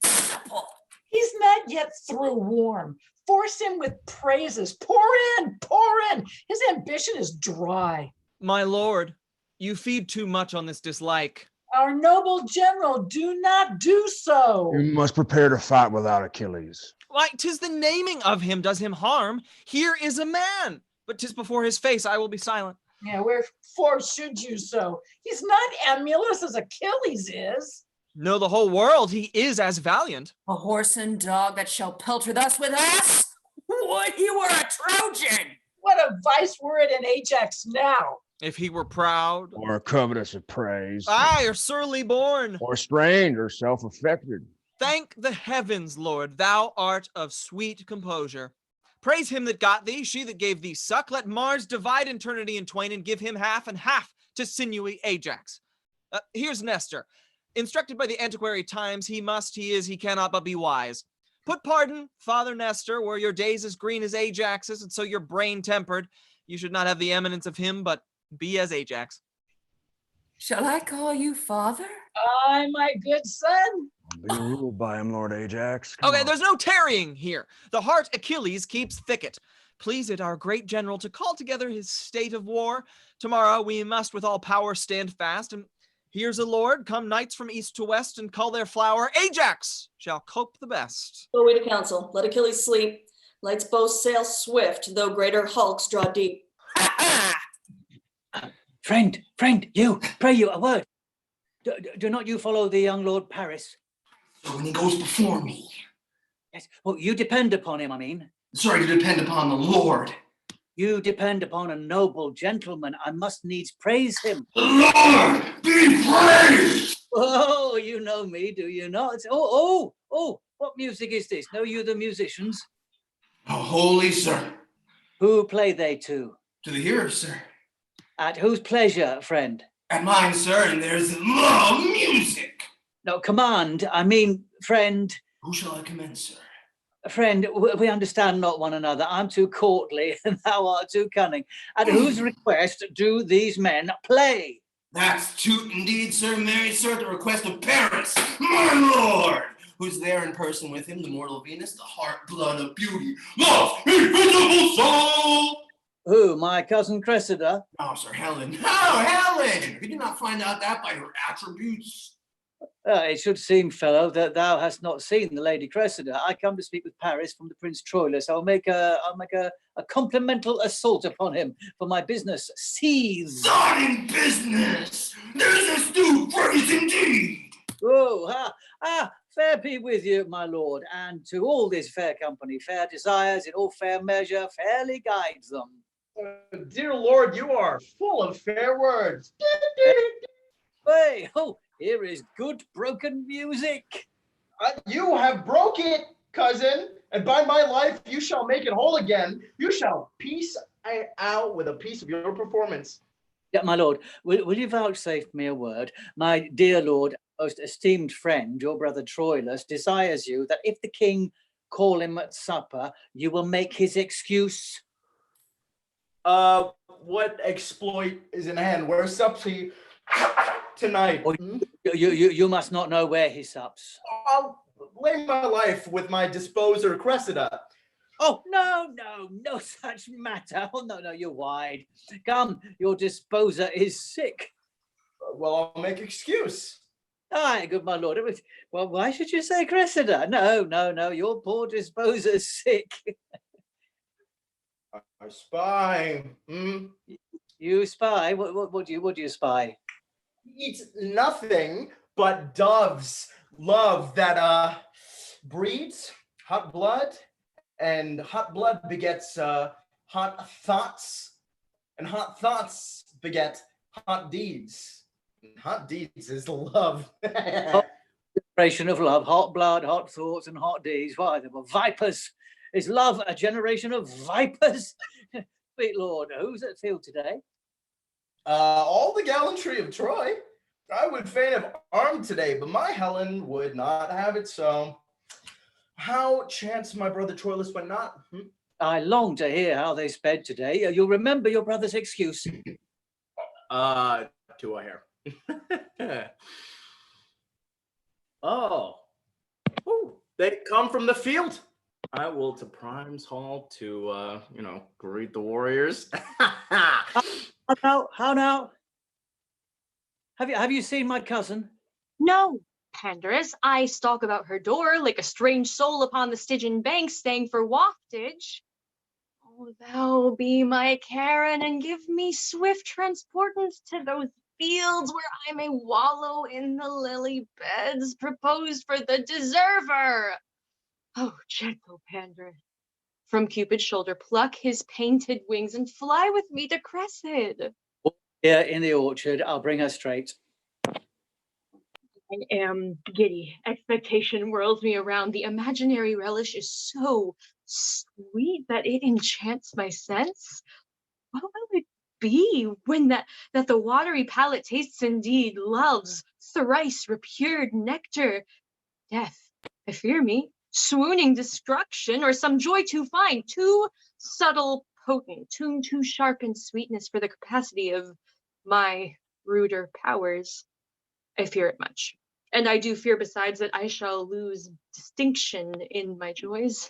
S18: supple.
S7: He's not yet through warm. Force him with praises. Pour in, pour in. His ambition is dry.
S8: My lord, you feed too much on this dislike.
S7: Our noble general, do not do so.
S17: You must prepare to fight without Achilles.
S8: Why, 'tis the naming of him does him harm. Here is a man, but 'tis before his face I will be silent.
S7: Yeah, wherefore should you so? He's not emulous as Achilles is.
S8: Know the whole world he is as valiant.
S18: A horse and dog that shall pelter thus with us? Would he were a Trojan!
S7: What a vice were it in Ajax now.
S8: If he were proud.
S17: Or covetous of praise.
S8: Aye, or surly born.
S17: Or strange or self-affected.
S8: Thank the heavens, Lord, thou art of sweet composure. Praise him that got thee, she that gave thee suck. Let Mars divide eternity in twain and give him half and half to sinewy Ajax. Here's Nestor. Instructed by the antiquary times, he must, he is, he cannot but be wise. Put pardon, Father Nestor, were your days as green as Ajax's, and so your brain tempered. You should not have the eminence of him, but be as Ajax.
S18: Shall I call you father?
S7: Aye, my good son.
S17: Be ruled by him, Lord Ajax.
S8: Okay, there's no tarrying here. The heart Achilles keeps thicket. Please it our great general to call together his state of war. Tomorrow we must with all power stand fast. And here's a lord, come knights from east to west and call their flower Ajax shall cope the best.
S6: Go away to council. Let Achilles sleep. Lights both sail swift, though greater hulks draw deep.
S3: Friend, you, pray you, a word. Do not you follow the young Lord Paris?
S16: So when he goes before me.
S3: Yes, well, you depend upon him, I mean.
S16: Sorry to depend upon the Lord.
S3: You depend upon a noble gentleman. I must needs praise him.
S16: The Lord be praised!
S3: Oh, you know me, do you not? What music is this? Know you the musicians?
S16: Oh, holy sir.
S3: Who play they to?
S16: To the hearers, sir.
S3: At whose pleasure, friend?
S16: At mine, sir, and there's love music.
S3: No, command, I mean, friend.
S16: Who shall I commend, sir?
S3: Friend, we understand not one another. I'm too courtly, and thou art too cunning. At whose request do these men play?
S16: That's too indeed, sir, marry, sir, at the request of Paris, my lord, who's there in person with him, the mortal Venus, the heart, blood of beauty, love's invisible soul.
S3: Who, my cousin Cressida?
S16: Oh, sir, Helen. Oh, Helen! Could you not find out that by her attributes?
S3: It should seem, fellow, that thou hast not seen the Lady Cressida. I come to speak with Paris from the Prince Troilus. I'll make a complimental assault upon him for my business. Seize.
S16: Not in business. There's a stew phrase indeed.
S3: Oh, fair be with you, my lord, and to all this fair company. Fair desires in all fair measure fairly guides them.
S16: Dear Lord, you are full of fair words.
S3: Hey, here is good broken music.
S16: You have broke it, cousin, and by my life you shall make it whole again. You shall piece out with a piece of your performance.
S3: Yeah, my lord, will you vouchsafe me a word? My dear lord, most esteemed friend, your brother Troilus, desires you that if the king call him at supper, you will make his excuse.
S16: What exploit is in hand? Where sups he tonight?
S3: Oh, you must not know where he sups.
S16: I'll lay my life with my disposer Cressida.
S3: Oh, no such matter. Oh, no, you're wide. Come, your disposer is sick.
S16: Well, I'll make excuse.
S3: Aye, good my lord. Well, why should you say Cressida? No, your poor disposer's sick.
S16: I spy.
S3: You spy? What do you spy?
S16: Eats nothing but doves. Love that breeds hot blood, and hot blood begets hot thoughts, and hot thoughts beget hot deeds. hot deeds is love.
S3: Generation of love, hot blood, hot thoughts, and hot deeds. Why, they were vipers. Is love a generation of vipers? Sweet Lord, who's at field today?
S16: All the gallantry of Troy. I would fain have armed today, but my Helen would not have it so. How chanced my brother Troilus went not?
S3: I long to hear how they sped today. You'll remember your brother's excuse.
S16: To a hair. Oh, they come from the field. I will to Prime's Hall to, greet the warriors.
S3: How now? Have you seen my cousin?
S2: No, Pandarus, I stalk about her door like a strange soul upon the Stygian banks, staying for waftage. Oh, thou be my Karen, and give me swift transportance to those fields where I may wallow in the lily beds proposed for the deserver. Oh, gentle Pandarus, from Cupid's shoulder pluck his painted wings and fly with me to Cressida.
S3: Here in the orchard, I'll bring her straight.
S2: I am giddy. Expectation whirls me around. The imaginary relish is so sweet that it enchants my sense. What will it be when that the watery palate tastes indeed love's thrice repured nectar? Death, I fear me, swooning destruction, or some joy too fine, too subtle, potent, tune too sharp in sweetness for the capacity of my ruder powers. I fear it much. And I do fear besides that I shall lose distinction in my joys.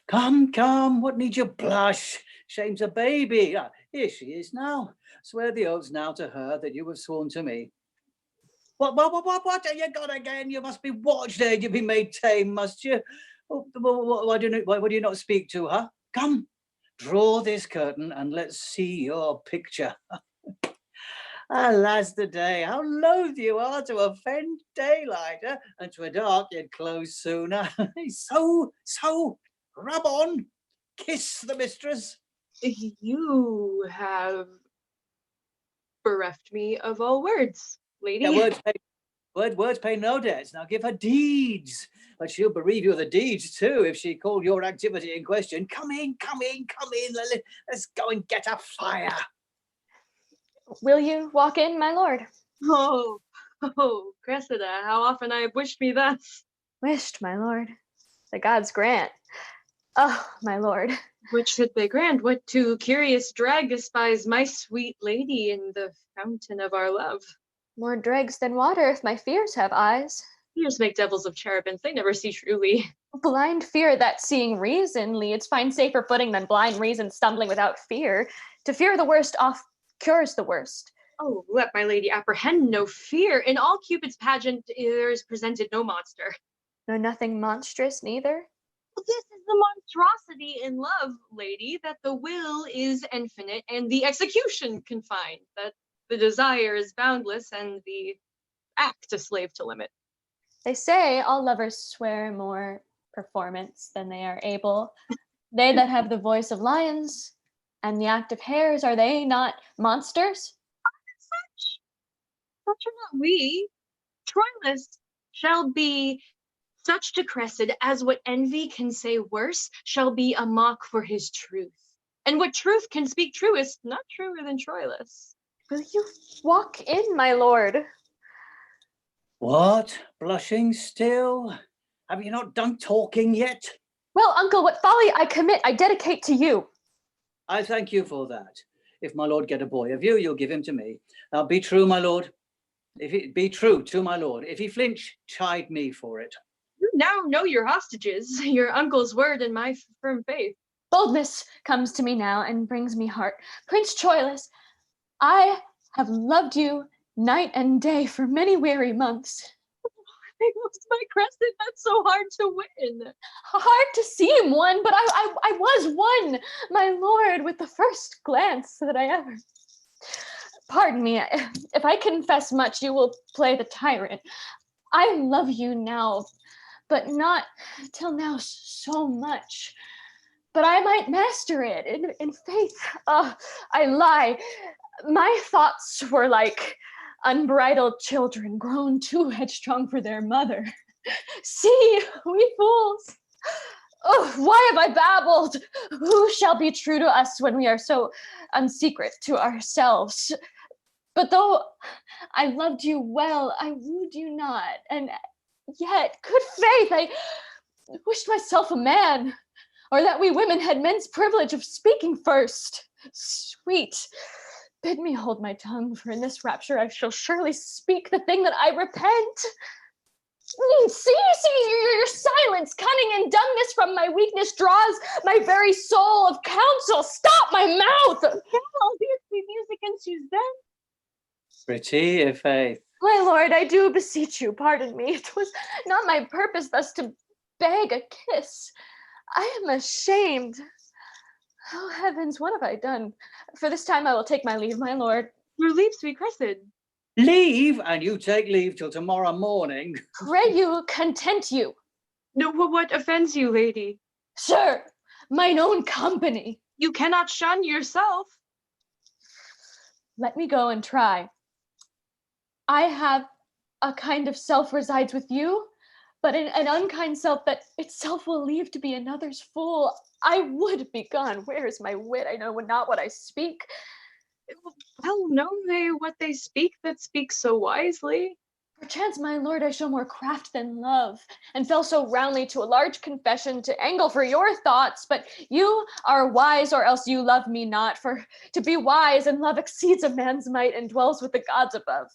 S3: Come, what need you blush? Shame's a baby. Here she is now. Swear the oaths now to her that you have sworn to me. What have you got again? You must be watched, ere you be made tame, must you? Why do you not speak to her? Come, draw this curtain and let's see your picture. Alas the day, how loath you are to offend daylight, and to a dark you'd close sooner. So, rub on, kiss the mistress.
S2: You have bereft me of all words, lady.
S3: Yeah, words pay no debts. Now give her deeds, but she'll bereave you of the deeds too if she called your activity in question. Come in. Let's go and get a fire.
S4: Will you walk in, my lord?
S2: Oh, Cressida, how often I have wished me thus.
S4: Wished, my lord. The gods grant. Oh, my lord.
S2: What should they grant? What two curious drag despise my sweet lady in the fountain of our love?
S4: More dregs than water if my fears have eyes.
S2: Fears make devils of cherubims, they never see truly.
S4: Blind fear that seeing reason leads find safer footing than blind reason stumbling without fear. To fear the worst oft cures the worst.
S2: Oh, let my lady apprehend no fear. In all Cupid's pageant there is presented no monster.
S4: No, nothing monstrous neither.
S2: Well, this is the monstrosity in love, lady, that the will is infinite and the execution confined, that the desire is boundless and the act a slave to limit.
S4: They say all lovers swear more performance than they are able. They that have the voice of lions and the act of hares, are they not monsters?
S2: Such are not we. Troilus shall be such to Cressida as what envy can say worse shall be a mock for his truth. And what truth can speak truest, not truer than Troilus.
S4: Will you walk in, my lord?
S3: What? Blushing still? Have you not done talking yet?
S4: Well, uncle, what folly I commit, I dedicate to you.
S3: I thank you for that. If my lord get a boy of you, you'll give him to me. Now be true, my lord. Be true to my lord. If he flinch, chide me for it.
S2: You now know your hostages, your uncle's word and my firm faith.
S4: Boldness comes to me now and brings me heart. Prince Troilus, I have loved you night and day for many weary months.
S2: I lost my Cressida, that's so hard to win.
S4: Hard to seem one, but I was one, my lord, with the first glance that I ever... Pardon me, if I confess much, you will play the tyrant. I love you now, but not till now so much. But I might master it in faith. I lie. My thoughts were like unbridled children grown too headstrong for their mother. See, we fools. Oh, why have I babbled? Who shall be true to us when we are so unsecret to ourselves? But though I loved you well, I wooed you not, and yet, good faith, I wished myself a man, or that we women had men's privilege of speaking first. Sweet, bid me hold my tongue, for in this rapture I shall surely speak the thing that I repent. See, your silence, cunning, and dumbness from my weakness draws my very soul of counsel. Stop my mouth!
S2: Obviously, music ensues then.
S3: Pretty, i' faith.
S4: My lord, I do beseech you, pardon me. It was not my purpose thus to beg a kiss. I am ashamed. Oh, heavens, what have I done? For this time I will take my leave, my lord.
S2: Your leave, sweet Cressida.
S3: Leave, and you take leave till tomorrow morning.
S4: Pray you, content you.
S2: No, what offends you, lady?
S4: Sir, mine own company.
S2: You cannot shun yourself.
S4: Let me go and try. I have a kind of self resides with you, but an unkind self that itself will leave to be another's fool. I would be gone. Where is my wit? I know not what I speak.
S2: Well, know they what they speak that speak so wisely?
S4: Perchance, my lord, I show more craft than love, and fell so roundly to a large confession to angle for your thoughts, but you are wise, or else you love me not, for to be wise and love exceeds a man's might and dwells with the gods above.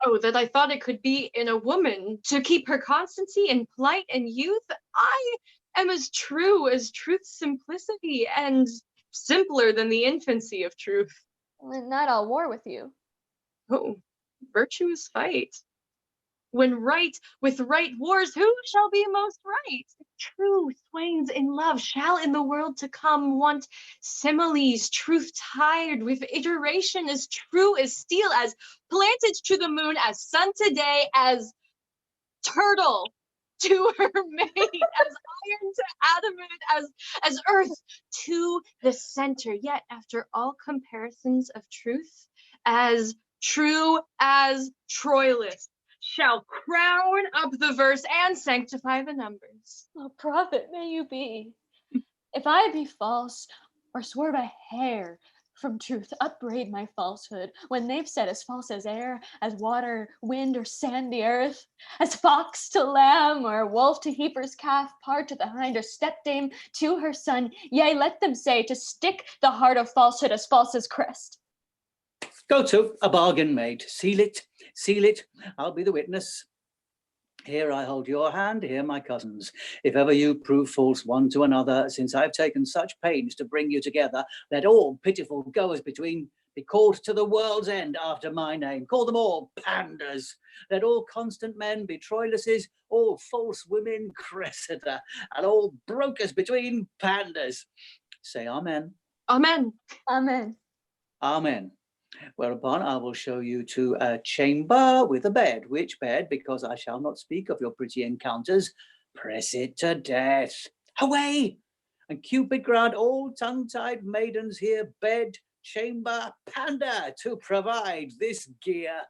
S2: Oh, that I thought it could be in a woman, to keep her constancy in plight and youth. I am as true as truth's simplicity, and simpler than the infancy of truth.
S4: And not I'll war with you.
S2: Oh, virtuous fight. When right with right wars, who shall be most right? True swains in love shall in the world to come want similes, truth tired with iteration, as true as steel, as planted to the moon, as sun today, as turtle to her mate, as iron to adamant, as earth to the center. Yet after all comparisons of truth, as true as Troilus shall crown up the verse and sanctify the numbers.
S4: Oh, prophet may you be. If I be false, or swerve a hair from truth, upbraid my falsehood, when they've said as false as air, as water, wind, or sandy earth, as fox to lamb, or wolf to heifer's calf, pard to the hind, or stepdame to her son. Yea, let them say, to stick the heart of falsehood as false as crest.
S3: Go to, a bargain made. Seal it, I'll be the witness. Here I hold your hand, here my cousin's. If ever you prove false one to another, since I've taken such pains to bring you together, let all pitiful goers between be called to the world's end after my name. Call them all Pandars. Let all constant men be Troiluses, all false women Cressida, and all brokers between Pandars. Say amen.
S2: Amen.
S4: Amen.
S3: Amen. Whereupon I will show you to a chamber with a bed, which bed, because I shall not speak of your pretty encounters, press it to death. Away! And Cupid grant all tongue-tied maidens here bed, chamber, panda to provide this gear.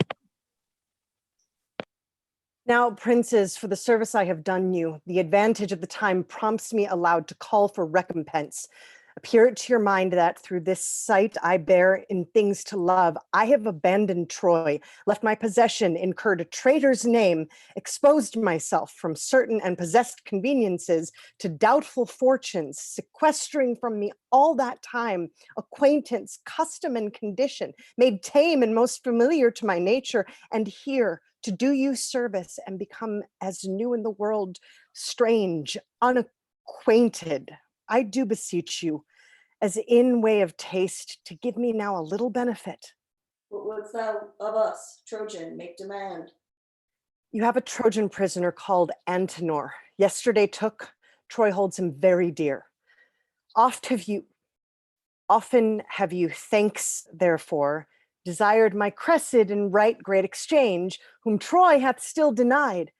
S19: Now, princes, for the service I have done you, the advantage of the time prompts me aloud to call for recompense. Appear it to your mind that through this sight I bear in things to love, I have abandoned Troy, left my possession, incurred a traitor's name, exposed myself from certain and possessed conveniences to doubtful fortunes, sequestering from me all that time, acquaintance, custom, and condition, made tame and most familiar to my nature, and here to do you service and become as new in the world, strange, unacquainted. I do beseech you, as in way of taste, to give me now a little benefit.
S6: What wouldst thou of us, Trojan, make demand?
S19: You have a Trojan prisoner called Antenor. Yesterday took, Troy holds him very dear. Often have you, thanks therefore, desired my Cressida in right great exchange, whom Troy hath still denied.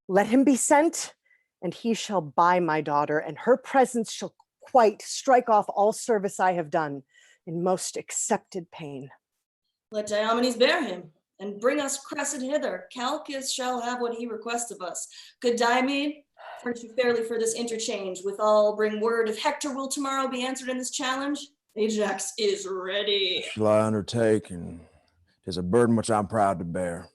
S19: Let him be sent, and he shall buy my daughter, and her presence shall quite strike off all service I have done in most accepted pain.
S6: Let Diomedes bear him, and bring us Cressida hither. Calchas shall have what he requests of us. Good Diomed, furnish you fairly for this interchange. Withal, bring word if Hector will tomorrow be answered in this challenge. Ajax is ready.
S20: Shall I undertake? And 'tis a burden which I'm proud to bear.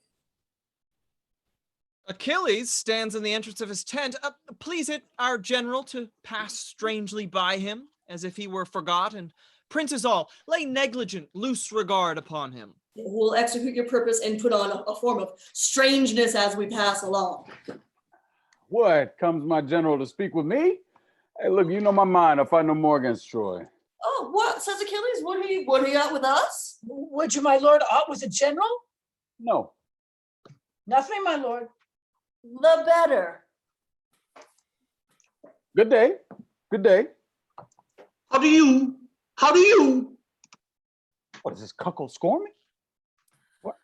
S8: Achilles stands in the entrance of his tent. Please it our general to pass strangely by him, as if he were forgot, and princes all, lay negligent, loose regard upon him.
S6: We'll execute your purpose and put on a form of strangeness as we pass along.
S17: What, comes my general to speak with me? Hey, look, you know my mind. I'll fight no more against Troy.
S6: Oh, what, says Achilles? What are you at with us?
S7: Would you, my lord, aught with a general?
S17: No.
S7: Nothing, my lord.
S6: The better.
S17: Good day. Good day.
S21: How do you? How do you?
S17: What is this, cuckold scorn me? What?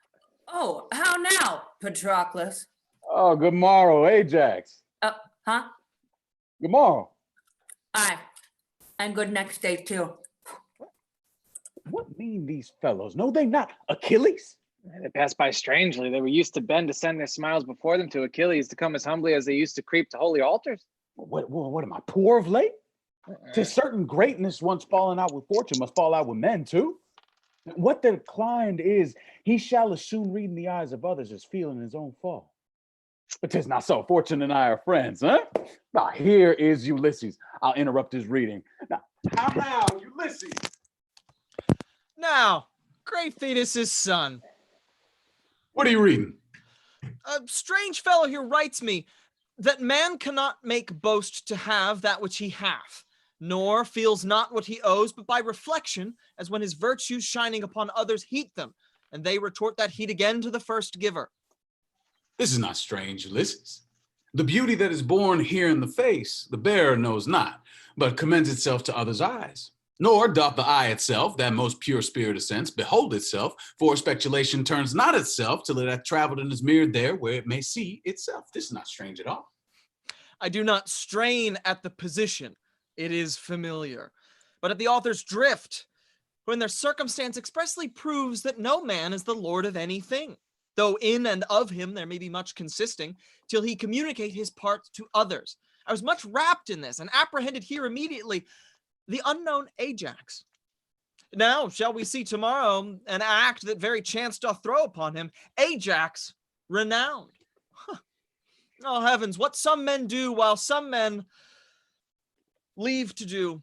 S18: Oh, how now, Patroclus?
S17: Oh, good morrow, Ajax.
S18: Huh?
S17: Good morrow.
S18: Aye. And good next day, too.
S17: What mean these fellows? Know they not Achilles?
S12: They passed by strangely. They were used to bend to send their smiles before them to Achilles to come as humbly as they used to creep to holy altars.
S17: What am I, poor of late? 'Tis certain greatness once fallen out with fortune must fall out with men too. What the declined is, he shall as soon read in the eyes of others as feel in his own fall. But 'tis not so. Fortune and I are friends, huh? Now here is Ulysses. I'll interrupt his reading. Now, Ulysses.
S8: Now, great Thetis' son.
S1: What are you reading?
S8: A strange fellow here writes me that man cannot make boast to have that which he hath, nor feels not what he owes, but by reflection, as when his virtues shining upon others heat them, and they retort that heat again to the first giver.
S1: This is not strange, Ulysses. The beauty that is born here in the face, the bearer knows not, but commends itself to others' eyes. Nor doth the eye itself, that most pure spirit of sense, behold itself, for speculation turns not itself till it hath traveled and is mirrored there where it may see itself. This is not strange at all.
S8: I do not strain at the position. It is familiar. But at the author's drift, when their circumstance expressly proves that no man is the lord of anything, though in and of him there may be much consisting, till he communicate his parts to others. I was much wrapped in this, and apprehended here immediately the unknown Ajax. Now shall we see tomorrow an act that very chance doth throw upon him, Ajax renowned. Oh heavens, what some men do while some men leave to do.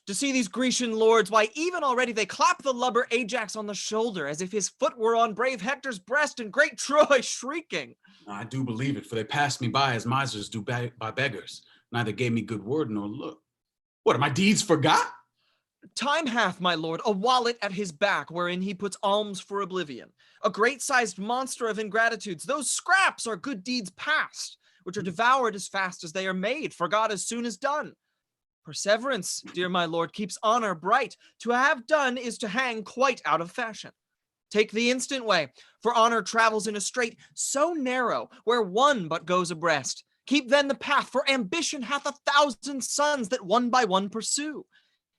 S8: To see these Grecian lords, why even already they clap the lubber Ajax on the shoulder, as if his foot were on brave Hector's breast and great Troy shrieking.
S1: I do believe it, for they passed me by as misers do by beggars, neither gave me good word nor look. What, are my deeds forgot?
S8: Time hath, my lord, a wallet at his back, wherein he puts alms for oblivion. A great-sized monster of ingratitudes. Those scraps are good deeds past, which are devoured as fast as they are made, forgot as soon as done. Perseverance, dear my lord, keeps honor bright. To have done is to hang quite out of fashion. Take the instant way, for honor travels in a strait so narrow, where one but goes abreast. Keep then the path, for ambition hath 1,000 sons that one by one pursue.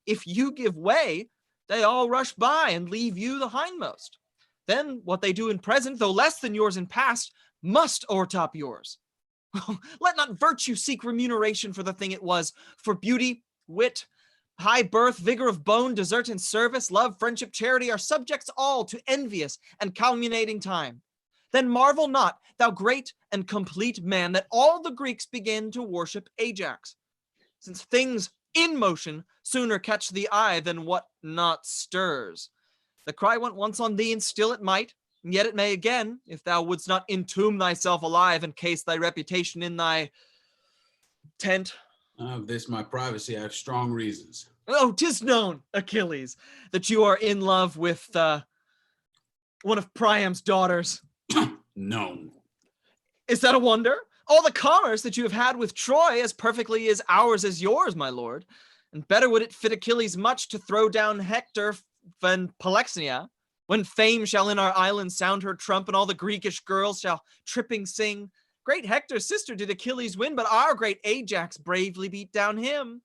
S8: If you give way, they all rush by and leave you the hindmost. Then what they do in present, though less than yours in past, must o'ertop yours. Let not virtue seek remuneration for the thing it was, for beauty, wit, high birth, vigor of bone, desert and service, love, friendship, charity are subjects all to envious and calumniating time. Then marvel not, thou great and complete man, that all the Greeks begin to worship Ajax, since things in motion sooner catch the eye than what not stirs. The cry went once on thee, and still it might, and yet it may again, if thou wouldst not entomb thyself alive and case thy reputation in thy tent.
S1: Of this my privacy I have strong reasons.
S8: Oh, 'tis known, Achilles, that you are in love with one of Priam's daughters.
S1: Known.
S8: Is that a wonder? All the commerce that you have had with Troy as perfectly is ours as yours, my lord. And better would it fit Achilles much to throw down Hector than Polexenia, when fame shall in our island sound her trump, and all the Greekish girls shall tripping sing. Great Hector's sister did Achilles win, but our great Ajax bravely beat down him.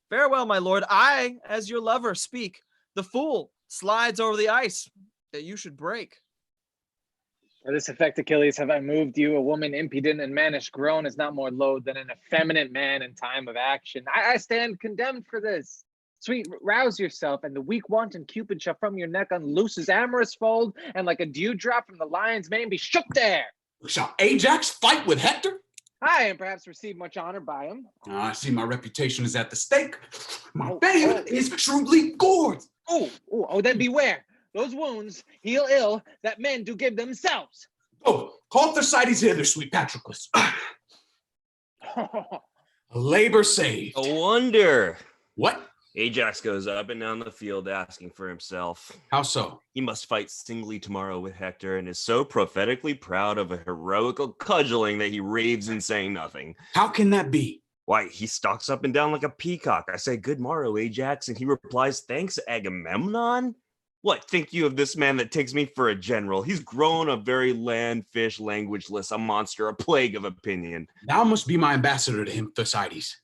S8: Farewell, my lord. I, as your lover, speak. The fool slides over the ice, that you should break.
S12: For this effect, Achilles, have I moved you? A woman impudent and mannish grown is not more loath than an effeminate man in time of action. I stand condemned for this. Sweet, rouse yourself, and the weak wanton Cupid shall from your neck unloose his amorous fold, and like a dewdrop from the lion's mane be shook there.
S1: Shall Ajax fight with Hector?
S12: Aye, and perhaps receive much honor by him.
S1: I see my reputation is at the stake. My fame is shrewdly gored.
S12: Oh, then beware. Those wounds heal ill that men do give themselves.
S1: Oh, call Thersites hither, sweet Patroclus. A labor saved.
S10: A wonder.
S1: What?
S10: Ajax goes up and down the field asking for himself.
S1: How so?
S10: He must fight singly tomorrow with Hector and is so prophetically proud of a heroical cudgeling that he raves in saying nothing.
S1: How can that be?
S10: Why, he stalks up and down like a peacock. I say, good morrow, Ajax, and he replies, thanks, Agamemnon? What think you of this man that takes me for a general? He's grown a very land, fish, languageless, a monster, a plague of opinion.
S1: Thou must be my ambassador to him, Thersites.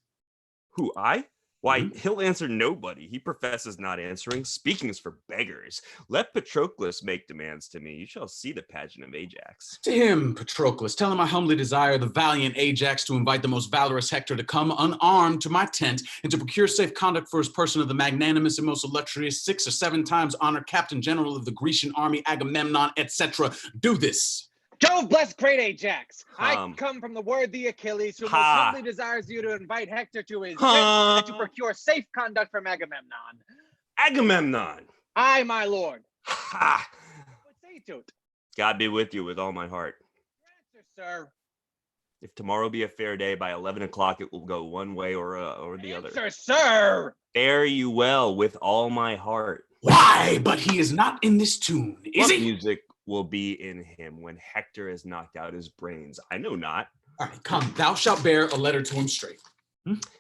S10: Who, I? Why, he'll answer nobody. He professes not answering. Speaking's for beggars. Let Patroclus make demands to me. You shall see the pageant of Ajax.
S1: To him, Patroclus, tell him I humbly desire the valiant Ajax to invite the most valorous Hector to come unarmed to my tent and to procure safe conduct for his person of the magnanimous and most illustrious 6 or 7 times honored Captain General of the Grecian army, Agamemnon, etc. Do this.
S12: Jove bless great Ajax. I come from the worthy Achilles, who most humbly desires you to invite Hector to his tent and to procure safe conduct from Agamemnon.
S10: Agamemnon!
S12: Aye, my lord.
S10: Ha!
S12: What say you to't?
S10: God be with you with all my heart.
S12: Answer, sir.
S10: If tomorrow be a fair day, by 11 o'clock it will go one way or the other.
S12: Answer, sir.
S10: Fare you well with all my heart.
S1: Why? But he is not in this tune, is
S10: What
S1: he?
S10: music will be in him when Hector has knocked out his brains? I know not.
S1: All right, come. Thou shalt bear a letter to him straight.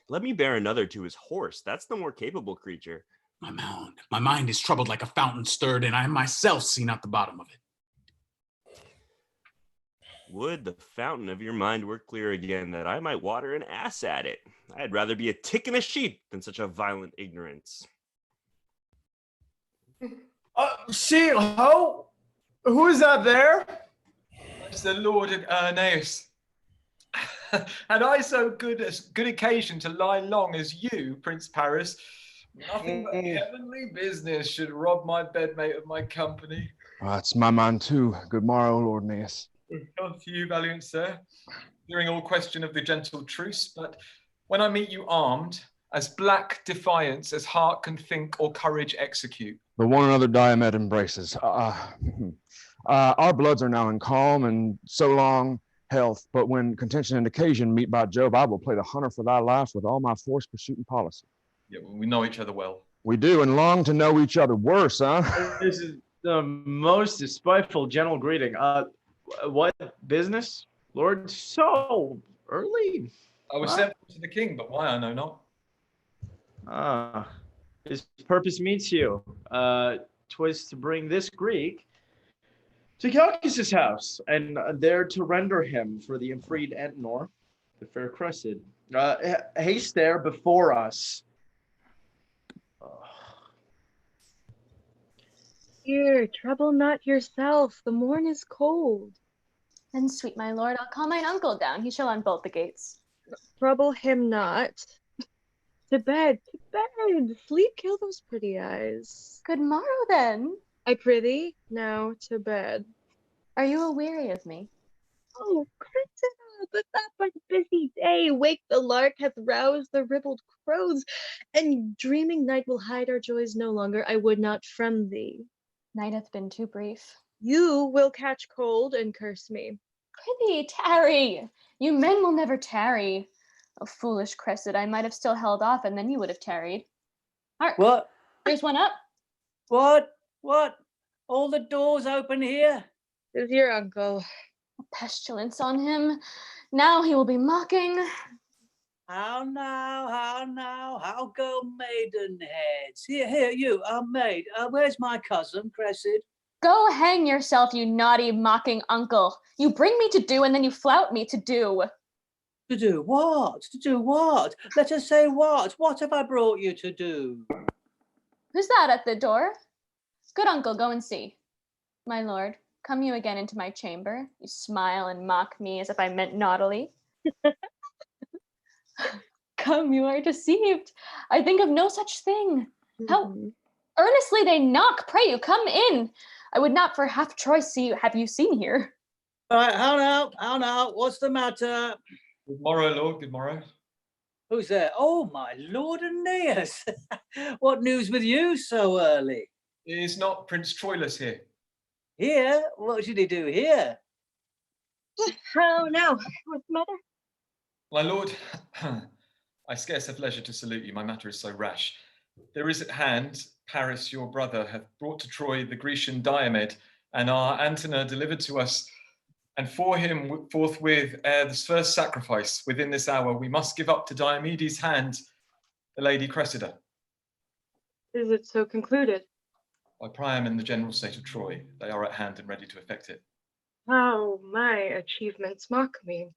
S10: Let me bear another to his horse. That's the more capable creature.
S1: My mind is troubled like a fountain stirred, and I myself see not the bottom of it.
S10: Would the fountain of your mind were clear again, that I might water an ass at it. I'd rather be a tick and a sheep than such a violent ignorance.
S16: See, ho? Who is that there?
S9: It's the Lord Aeneas. Had I so good occasion to lie long as you, Prince Paris, nothing but heavenly business should rob my bedmate of my company.
S17: It's my mind too. Good morrow, Lord Aeneas.
S9: God to you, valiant sir, during all question of the gentle truce, but when I meet you armed, as black defiance as heart can think or courage execute.
S17: The one another Diomed embraces. Our bloods are now in calm and so long health, but when contention and occasion meet by Jove, I will play the hunter for thy life with all my force, pursuit, and policy.
S9: Yeah, well, we know each other well.
S17: We do, and long to know each other worse, huh?
S16: This is the most despiteful general greeting. What business, Lord? So early?
S9: I was sent to the king, but why I know not.
S16: His purpose meets you. 'Twas to bring this Greek to Calchas' house, and there to render him for the enfreed Antenor, the fair crested. Haste there before us.
S2: Here, trouble not yourself. The morn is cold.
S4: Then, sweet my lord, I'll call mine uncle down. He shall unbolt the gates.
S2: Trouble him not. To bed, to bed. Sleep kill those pretty eyes.
S4: Good morrow, then.
S2: I prithee, now to bed.
S4: Are you aweary of me?
S2: Oh, Cressida, but that but busy day. Wake the lark hath roused the ribald crows, and dreaming night will hide our joys no longer. I would not from thee.
S4: Night hath been too brief.
S2: You will catch cold and curse me.
S4: Prithee, tarry. You men will never tarry. Oh, foolish Cressida, I might have still held off, and then you would have tarried. Hark!
S3: What?
S4: Here's one up.
S3: What? All the doors open here?
S2: Is your uncle.
S4: A pestilence on him. Now he will be mocking.
S3: How now, how go maidenheads? Here, you, maid. Where's my cousin, Cressida?
S4: Go hang yourself, you naughty, mocking uncle. You bring me to do, and then you flout me to do.
S3: To do what? To do what? Let us say what? What have I brought you to do?
S4: Who's that at the door? Good uncle, go and see. My lord, come you again into my chamber. You smile and mock me as if I meant naughtily. Come, you are deceived. I think of no such thing. How earnestly they knock. Pray you, come in. I would not for half Troy have you seen here.
S3: All right, how now? What's the matter?
S9: Good morrow, Lord. Good morrow.
S3: Who's there? Oh, my Lord Aeneas. What news with you so early?
S9: Is not Prince Troilus here?
S3: Here? What should he do here?
S2: How now? What's the matter?
S9: My lord, I scarce have leisure to salute you. My matter is so rash. There is at hand, Paris, your brother, hath brought to Troy the Grecian Diomed, and our Antenor delivered to us. And for him, forthwith, ere this first sacrifice, within this hour, we must give up to Diomedes' hand the Lady Cressida.
S2: Is it so concluded?
S9: By Priam and the general state of Troy, they are at hand and ready to effect it.
S2: How my achievements mock me.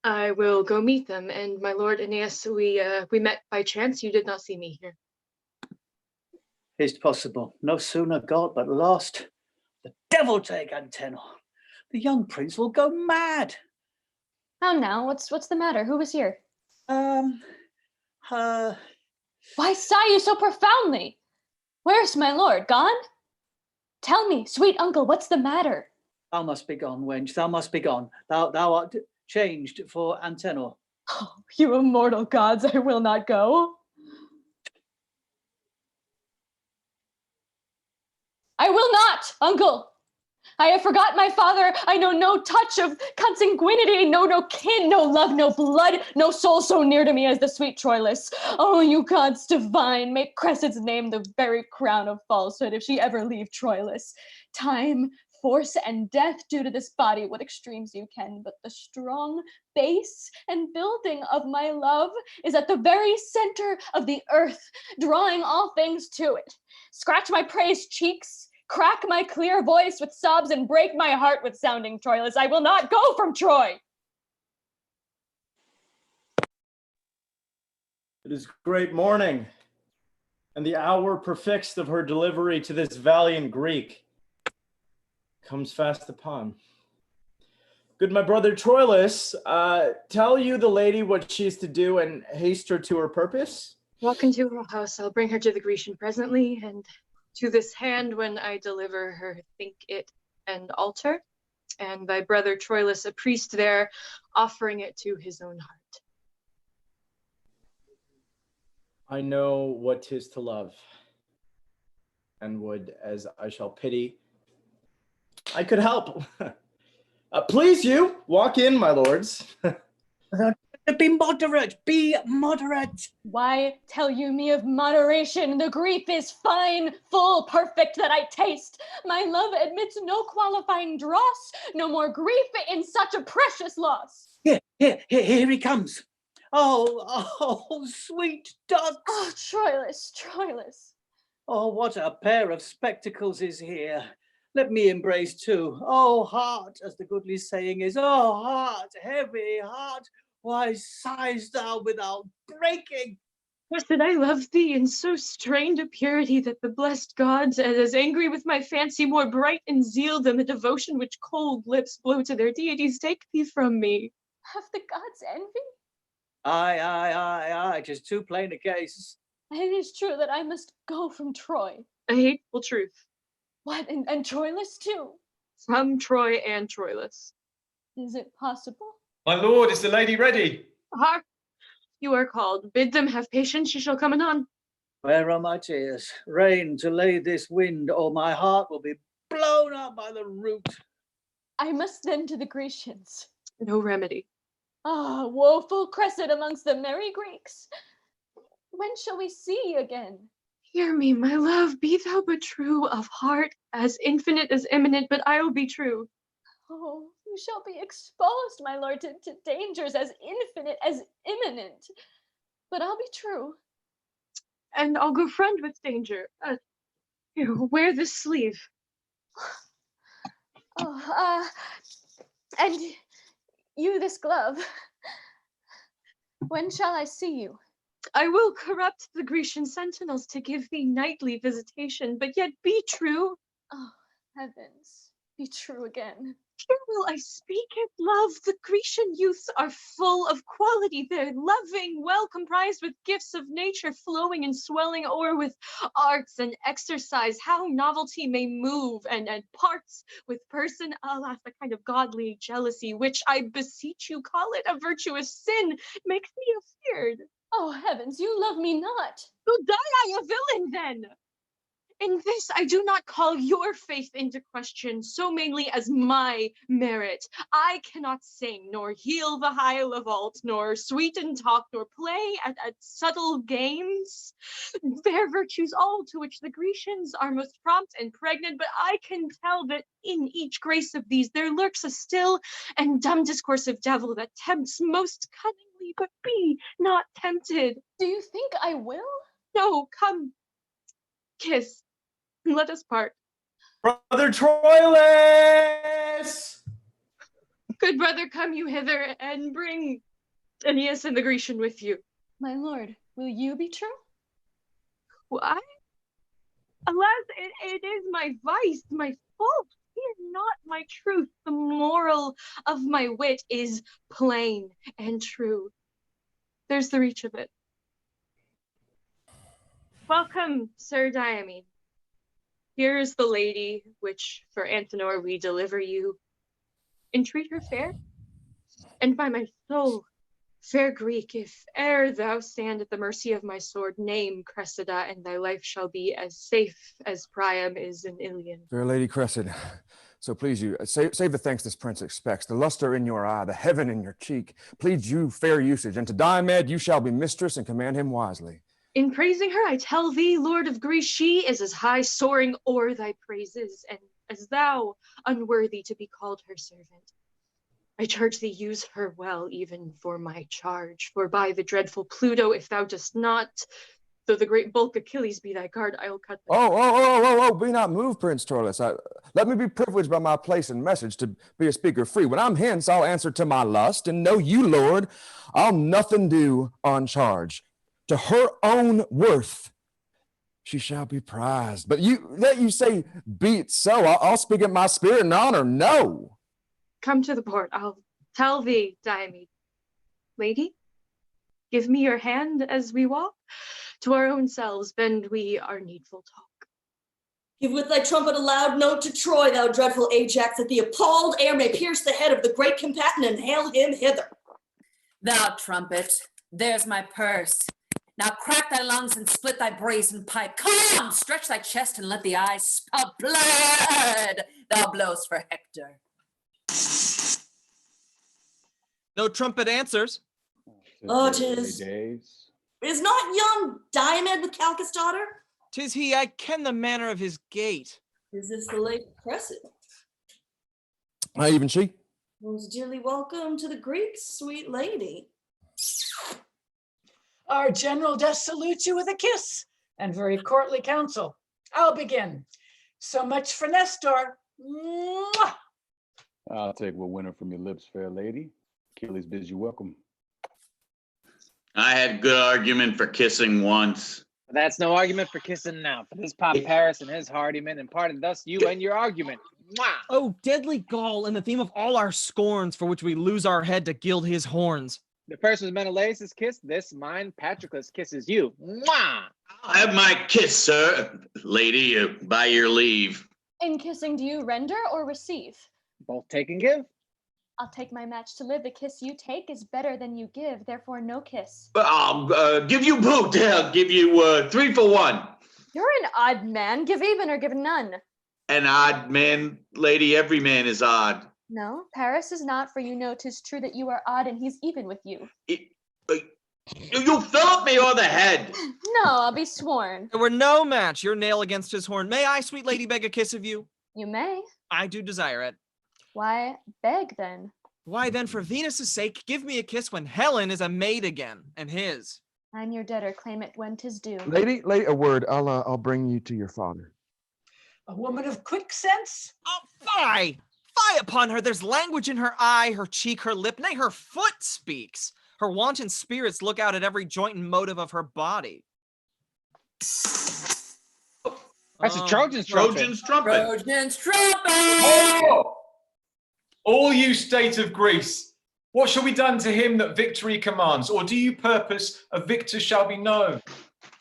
S2: I will go meet them, and my lord Aeneas, we met by chance. You did not see me here.
S3: Is possible. No sooner got but lost. The devil take Antenor. The young prince will go mad.
S4: How now? What's the matter? Who was here? Why sigh you so profoundly? Where's my lord? Gone? Tell me, sweet uncle, what's the matter?
S3: Thou must be gone, wench. Thou must be gone. Thou art changed for Antenor.
S4: Oh, you immortal gods, I will not go. I will not, uncle. I have forgot my father. I know no touch of consanguinity, no kin, no love, no blood, no soul so near to me as the sweet Troilus. Oh, you gods divine, make Cressida's name the very crown of falsehood if she ever leave Troilus. Time, force, and death due to this body, what extremes you can, but the strong base and building of my love is at the very center of the earth, drawing all things to it. Scratch my praised cheeks, crack my clear voice with sobs, and break my heart with sounding Troilus. I will not go from Troy.
S16: It is great morning, and the hour prefixed of her delivery to this valiant Greek comes fast upon. Good my brother Troilus, tell you the lady what she is to do and haste her to her purpose?
S2: Walk into her house. I'll bring her to the Grecian presently, and to this hand when I deliver her, think it an altar, and thy brother Troilus a priest there, offering it to his own heart.
S16: I know what 'tis to love, and would, as I shall pity, I could help. Please you, walk in, my lords.
S3: Be moderate, be moderate.
S4: Why tell you me of moderation? The grief is fine, full, perfect that I taste. My love admits no qualifying dross, no more grief in such a precious loss.
S3: Here he comes. Oh, sweet ducks.
S4: Oh, Troilus.
S3: Oh, what a pair of spectacles is here. Let me embrace too. Oh, heart, as the goodly saying is, oh, heart, heavy heart, why sighst thou without breaking?
S2: Blessed, I love thee in so strained a purity that the blessed gods, as angry with my fancy, more bright in zeal than the devotion which cold lips blow to their deities, take thee from me.
S4: Have the gods envy?
S3: Aye, 'tis too plain a case.
S4: It is true that I must go from Troy.
S2: A hateful truth.
S4: What, and Troilus too?
S2: From Troy and Troilus.
S4: Is it possible?
S9: My lord, is the lady ready?
S2: Hark, you are called. Bid them have patience, she shall come anon.
S3: Where are my tears? Rain to lay this wind, or my heart will be blown up by the root.
S4: I must then to the Grecians.
S2: No remedy.
S4: Ah, woeful crescent amongst the merry Greeks. When shall we see again?
S2: Hear me, my love, be thou but true of heart, as infinite as imminent, but I will be true.
S4: Oh, you shall be exposed, my lord, to dangers as infinite as imminent. But I'll be true.
S2: And I'll go friend with danger. Here, wear this sleeve.
S4: Oh, and you this glove. When shall I see you?
S2: I will corrupt the Grecian sentinels to give thee nightly visitation, but yet be true.
S4: Oh, Heavens, be true again.
S2: Here will I speak it, love. The Grecian youths are full of quality. They're loving, well comprised with gifts of nature, flowing and swelling o'er with arts and exercise. How novelty may move and parts with person, alas, a kind of godly jealousy, which I beseech you call it a virtuous sin, makes me afeard.
S4: Oh heavens, you love me not.
S2: So die I a villain then. In this I do not call your faith into question so mainly as my merit. I cannot sing, nor heal the high levalt, nor sweeten talk, nor play at subtle games. Fair virtues all to which the Grecians are most prompt and pregnant, but I can tell that in each grace of these there lurks a still and dumb discoursive devil that tempts most cunningly, but be not tempted.
S4: Do you think I will?
S2: No, come, kiss. Let us part.
S16: Brother Troilus!
S2: Good brother, come you hither and bring Aeneas and the Grecian with you.
S4: My lord, will you be true?
S2: Why? Alas, it is my vice, my fault. Fear not my truth. The moral of my wit is plain and true. There's the reach of it. Welcome, Sir Diomede. Here is the lady, which for Antenor we deliver you. Entreat her fair, and by my soul, fair Greek, if e'er thou stand at the mercy of my sword, name Cressida, and thy life shall be as safe as Priam is in Ilion.
S20: Fair Lady Cressida, so please you, save the thanks this prince expects, the luster in your eye, the heaven in your cheek, pleads you fair usage, and to Diomed you shall be mistress and command him wisely.
S2: In praising her, I tell thee, Lord of Greece, she is as high soaring o'er thy praises, and as thou, unworthy to be called her servant. I charge thee use her well, even for my charge. For by the dreadful Pluto, if thou dost not, though the great bulk Achilles be thy guard, I will cut thee.
S20: Oh, be not moved, Prince Troilus. Let me be privileged by my place and message to be a speaker free. When I'm hence, I'll answer to my lust, and know you, Lord, I'll nothing do on charge. To her own worth, she shall be prized. But you say, be it so. I'll speak at my spirit and honor. No.
S2: Come to the port. I'll tell thee, Diomede. Lady, give me your hand as we walk. To our own selves bend we our needful talk.
S6: Give with thy trumpet a loud note to Troy, thou dreadful Ajax, that the appalled air may pierce the head of the great combatant and hail him hither.
S18: Thou trumpet, there's my purse. Now crack thy lungs and split thy brazen pipe. Come on, stretch thy chest and let the eyes spout blood. Thou blowest for Hector.
S8: No trumpet answers.
S6: Oh, 'tis. Is not young Diomed with Calchas' daughter?
S8: 'Tis he, I ken the manner of his gait.
S6: Is this the late Cressida?
S20: Even she.
S6: Most dearly welcome to the Greeks, sweet lady.
S7: Our general does salute you with a kiss and very courtly counsel. I'll begin. So much for Nestor. Mwah!
S17: I'll take what winter from your lips, fair lady. Achilles bids you welcome.
S21: I had good argument for kissing once.
S12: That's no argument for kissing now. For this Pandarus and his hardyman, and pardon thus you and your argument. Mwah!
S8: Oh, deadly gall, and the theme of all our scorns, for which we lose our head to gild his horns.
S12: The first was Menelaus' kiss. This, mine, Patroclus kisses you. Mwah!
S21: I'll have my kiss, sir. Lady, by your leave.
S4: In kissing, do you render or receive?
S12: Both take and give.
S4: I'll take my match to live. The kiss you take is better than you give, therefore no kiss.
S21: But I'll give you both. I'll give you 3 for 1.
S4: You're an odd man. Give even or give none.
S21: An odd man, lady, every man is odd.
S4: No, Paris is not, for you know 'tis true that you are odd and he's even with you.
S21: You fillip me o'er the head.
S4: No, I'll be sworn.
S8: There were no match, your nail against his horn. May I, sweet lady, beg a kiss of you?
S4: You may.
S8: I do desire it.
S4: Why, beg then.
S8: Why then, for Venus' sake, give me a kiss when Helen is a maid again, and his.
S4: I'm your debtor, claim it when 'tis due.
S20: Lady, a word. I'll bring you to your father.
S7: A woman of quick sense?
S8: Oh, fie! Fie upon her! There's language in her eye, her cheek, her lip, nay, her foot speaks. Her wanton spirits look out at every joint and motive of her body.
S12: That's a Trojan's trumpet.
S21: Trojan's trumpet.
S11: Trojan's trumpet!
S9: Oh! All you state of Greece, what shall be done to him that victory commands? Or do you purpose a victor shall be known?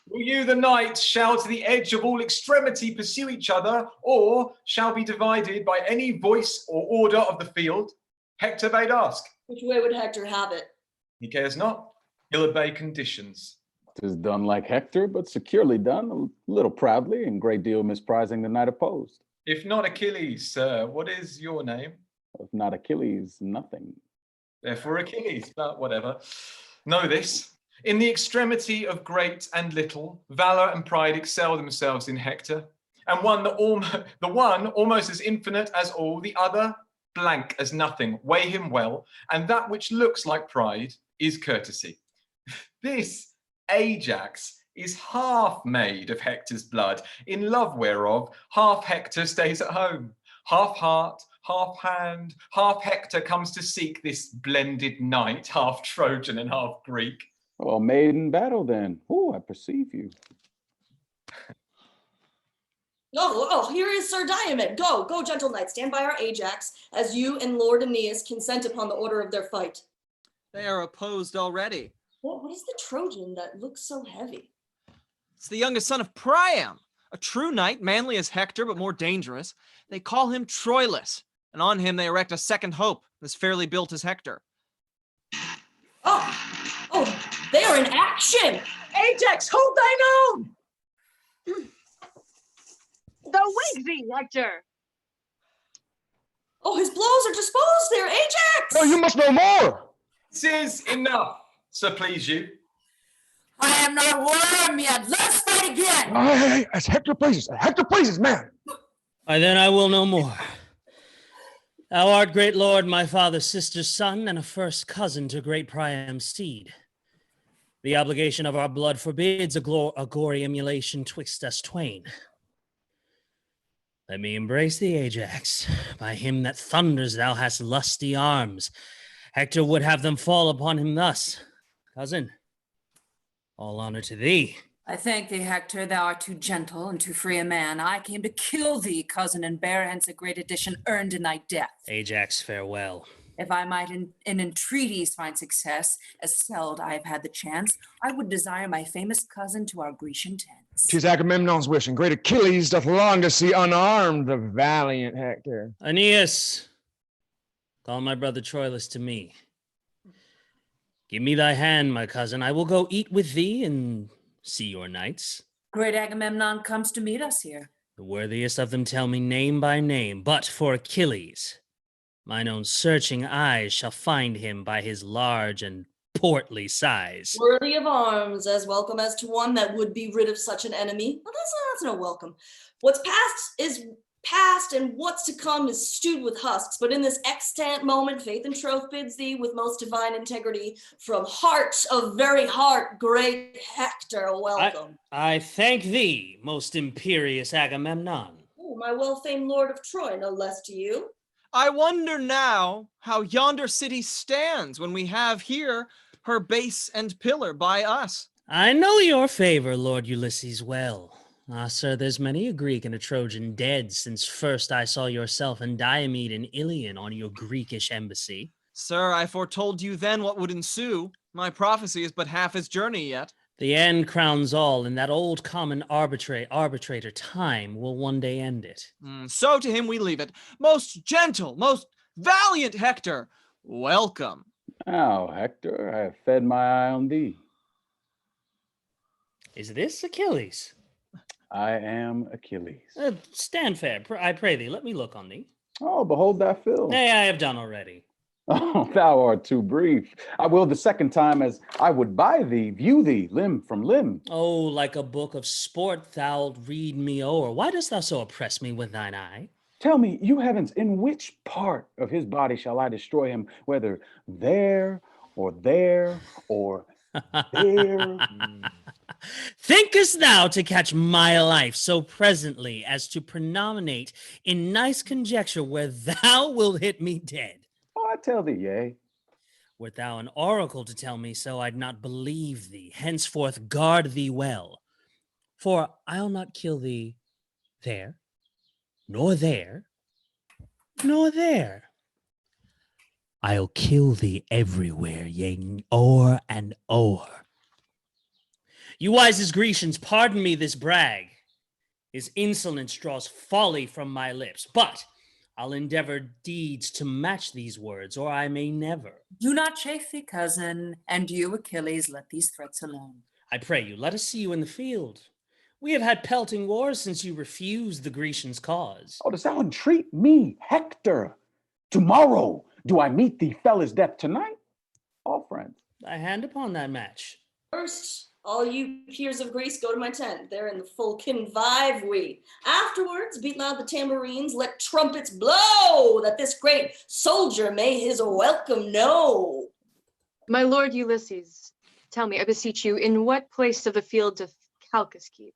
S9: Will you, the knights, shall to the edge of all extremity pursue each other, or shall be divided by any voice or order of the field? Hector bade ask.
S6: Which way would Hector have it?
S9: He cares not. He'll obey conditions.
S17: 'Tis done like Hector, but securely done, a little proudly, and great deal misprizing the knight opposed.
S9: If not Achilles, sir, what is your name?
S17: If not Achilles, nothing.
S9: Therefore Achilles, but whatever. Know this. In the extremity of great and little, valor and pride excel themselves in Hector, and the one almost as infinite as all, the other blank as nothing. Weigh him well, and that which looks like pride is courtesy. This Ajax is half made of Hector's blood, in love whereof half Hector stays at home. Half heart, half hand, half Hector comes to seek this blended knight, half Trojan and half Greek.
S17: Well, made in battle then. Oh, I perceive you.
S6: Oh, here is Sir Diomed. Go, gentle knight, stand by our Ajax, as you and Lord Aeneas consent upon the order of their fight.
S8: They are opposed already.
S6: What is the Trojan that looks so heavy?
S8: It's the youngest son of Priam, a true knight, manly as Hector, but more dangerous. They call him Troilus, and on him they erect a second hope, as fairly built as Hector.
S6: Oh, they are in action!
S7: Ajax, hold thine own!
S2: The Wigsy, Hector!
S6: Oh, his blows are disposed there, Ajax!
S20: Oh, you must know more!
S9: This is enough, so please you.
S11: I am not worm yet. Let's fight again.
S20: Hey, as Hector pleases, man.
S14: Why, then I will no more. Thou art, great lord, my father's sister's son, and a first cousin to great Priam's seed. The obligation of our blood forbids a gory emulation twixt us twain. Let me embrace thee, Ajax. By him that thunders, thou hast lusty arms. Hector would have them fall upon him thus. Cousin, all honor to thee.
S11: I thank thee, Hector. Thou art too gentle and too free a man. I came to kill thee, cousin, and bear hence a great addition earned in thy death.
S14: Ajax, farewell.
S11: If I might in entreaties find success, as seld I have had the chance, I would desire my famous cousin to our Grecian tents.
S20: 'Tis Agamemnon's wish, and great Achilles doth long to see unarmed the valiant Hector.
S14: Aeneas, call my brother Troilus to me. Give me thy hand, my cousin. I will go eat with thee and see your knights.
S11: Great Agamemnon comes to meet us here.
S14: The worthiest of them tell me name by name, but for Achilles, mine own searching eyes shall find him by his large and portly size.
S6: Worthy of arms, as welcome as to one that would be rid of such an enemy. Well, that's no welcome. What's past is past, and what's to come is stewed with husks. But in this extant moment, faith and troth bids thee with most divine integrity, from heart of very heart, great Hector, welcome.
S14: I thank thee, most imperious Agamemnon.
S6: Oh, my well-famed lord of Troy, no less to you.
S8: I wonder now how yonder city stands when we have here her base and pillar by us.
S14: I know your favor, Lord Ulysses, well. Ah, sir, there's many a Greek and a Trojan dead since first I saw yourself and Diomed and Ilion on your Greekish embassy.
S8: Sir, I foretold you then what would ensue. My prophecy is but half its journey yet.
S14: The end crowns all, and that old common arbitrator time will one day end it.
S8: So to him we leave it. Most gentle, most valiant Hector, welcome.
S17: Now, Hector, I have fed my eye on thee.
S14: Is this Achilles?
S17: I am Achilles.
S14: Stand fair, I pray thee, let me look on thee.
S17: Oh, behold thy fill.
S14: Nay, I have done already.
S17: Oh, thou art too brief. I will the second time, as I would by thee, view thee limb from limb.
S14: Oh, like a book of sport thou'lt read me o'er. Why dost thou so oppress me with thine eye?
S17: Tell me, you heavens, in which part of his body shall I destroy him, whether there, or there, or there?
S14: Thinkest thou to catch my life so presently as to prenominate in nice conjecture where thou wilt hit me dead?
S17: Oh, I tell thee, yea.
S14: Wert thou an oracle to tell me so, I'd not believe thee. Henceforth guard thee well, for I'll not kill thee there, nor there, nor there. I'll kill thee everywhere, yea, o'er and o'er. You wisest Grecians, pardon me this brag. His insolence draws folly from my lips, but I'll endeavor deeds to match these words, or I may never.
S11: Do not chafe thee, cousin, and you, Achilles, let these threats alone.
S14: I pray you, let us see you in the field. We have had pelting wars since you refused the Grecians' cause.
S17: Oh, dost thou entreat me, Hector? Tomorrow do I meet thee, fell as death tonight? All friends.
S14: Thy hand upon that match.
S6: First, all you peers of Greece, go to my tent. They're in the full convive we. Afterwards, beat loud the tambourines, let trumpets blow, that this great soldier may his welcome know.
S2: My lord Ulysses, tell me, I beseech you, in what place of the field doth Calchas keep?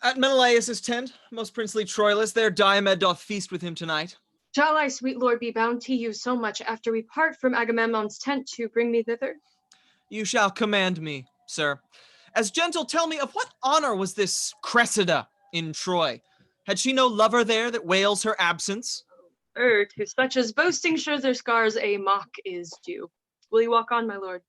S8: At Menelaus' tent, most princely Troilus, there Diomed doth feast with him tonight.
S2: Shall I, sweet lord, be bound to you so much after we part from Agamemnon's tent to bring me thither?
S8: You shall command me, sir. As gentle, tell me, of what honor was this Cressida in Troy? Had she no lover there that wails her absence?
S2: To such as boasting shows their scars, a mock is due. Will you walk on, my lord?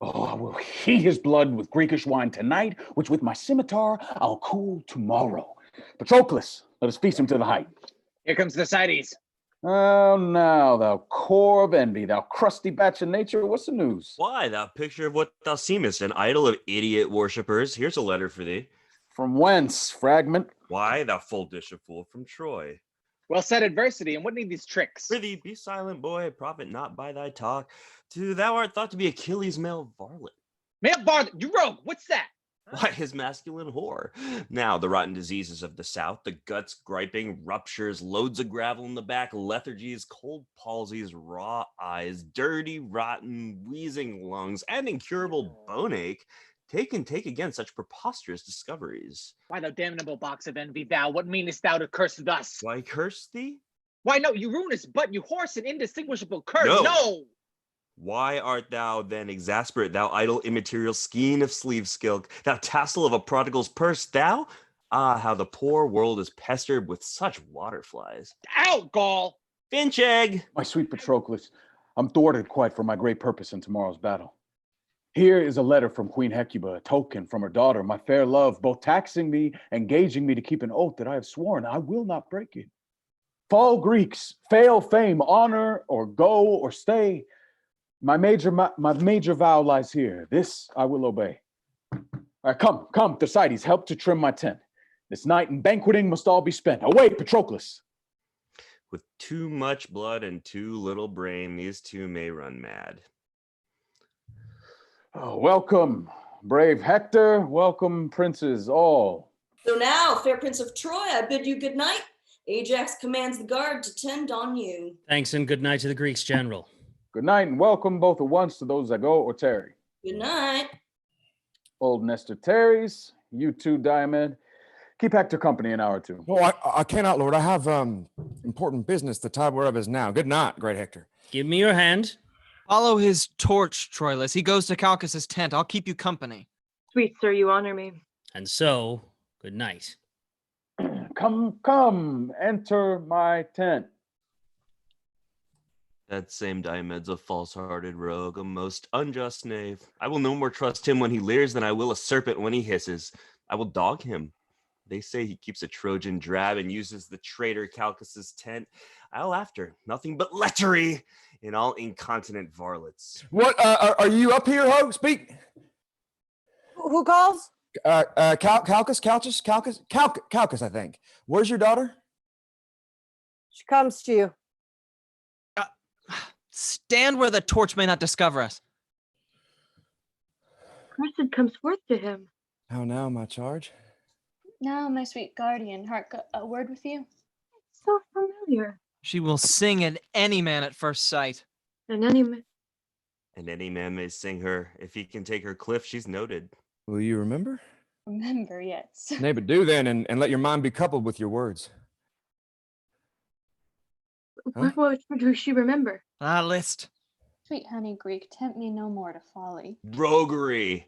S17: Oh, I will heat his blood with Greekish wine tonight, which with my scimitar I'll cool tomorrow. Patroclus, let us feast him to the height.
S12: Here comes Thersites.
S17: Oh, now, thou core of envy, thou crusty batch of nature, what's the news?
S10: Why, thou picture of what thou seemest, an idol of idiot worshippers. Here's a letter for thee.
S17: From whence, fragment?
S10: Why, thou full dish of fool, from Troy.
S12: Well said, adversity, and what need these tricks?
S10: Prithee, be silent, boy, profit not by thy talk. Thou art thought to be Achilles' male varlet.
S12: Male varlet, you rogue, what's that?
S10: Why, his masculine whore. Now, the rotten diseases of the south, the guts griping, ruptures, loads of gravel in the back, lethargies, cold palsies, raw eyes, dirty, rotten, wheezing lungs, and incurable bone ache. Take again such preposterous discoveries.
S12: Why, thou damnable box of envy, thou, what meanest thou to curse thus?
S10: Why curse thee?
S12: Why, no, you ruinous butt, you horse and indistinguishable curse,
S10: No! Why art thou then exasperate, thou idle immaterial skein of sleeve skilk, thou tassel of a prodigal's purse, thou? Ah, how the poor world is pestered with such waterflies.
S12: Out, Gaul!
S10: Finch egg!
S17: My sweet Patroclus, I'm thwarted quite for my great purpose in tomorrow's battle. Here is a letter from Queen Hecuba, a token from her daughter, my fair love, both taxing me, engaging me to keep an oath that I have sworn I will not break it. Fall Greeks, fail fame, honor, or go or stay. My major vow lies here. This I will obey. All right, come, Thersites, help to trim my tent. This night in banqueting must all be spent. Away, Patroclus.
S10: With too much blood and too little brain, these two may run mad.
S17: Oh, welcome, brave Hector. Welcome, princes all.
S6: So now, fair prince of Troy, I bid you good night. Ajax commands the guard to tend on you.
S14: Thanks and good night to the Greeks, General.
S17: Good night and welcome both at once to those that go or tarry.
S6: Good night.
S17: Old Nestor tarries, you too, Diomed. Keep Hector company an hour or two.
S20: No, I cannot, Lord. I have important business the tide whereof is now. Good night, great Hector.
S14: Give me your hand.
S8: Follow his torch, Troilus. He goes to Calchas' tent. I'll keep you company.
S2: Sweet sir, you honor me.
S14: And so, good night.
S17: Come, enter my tent.
S10: That same Diomed's a false-hearted rogue, a most unjust knave. I will no more trust him when he leers than I will a serpent when he hisses. I will dog him. They say he keeps a Trojan drab and uses the traitor Calchas' tent. I'll after nothing but lechery in all incontinent varlets.
S20: What, are you up here, ho? Speak.
S19: Who calls?
S20: Calchas, I think. Where's your daughter?
S19: She comes to you.
S8: Stand where the torch may not discover us.
S2: Cursed comes forth to him.
S20: How now, my charge?
S4: Now, my sweet guardian, hark, a word with you.
S2: It's so familiar.
S8: She will sing at any man at first sight.
S2: And any man.
S10: And any man may sing her. If he can take her cliff, she's noted.
S20: Will you remember?
S4: Remember, yes.
S20: Nay, but do then, and let your mind be coupled with your words.
S2: Huh? What does she remember?
S8: List.
S4: Sweet honey Greek, tempt me no more to folly.
S10: Roguery.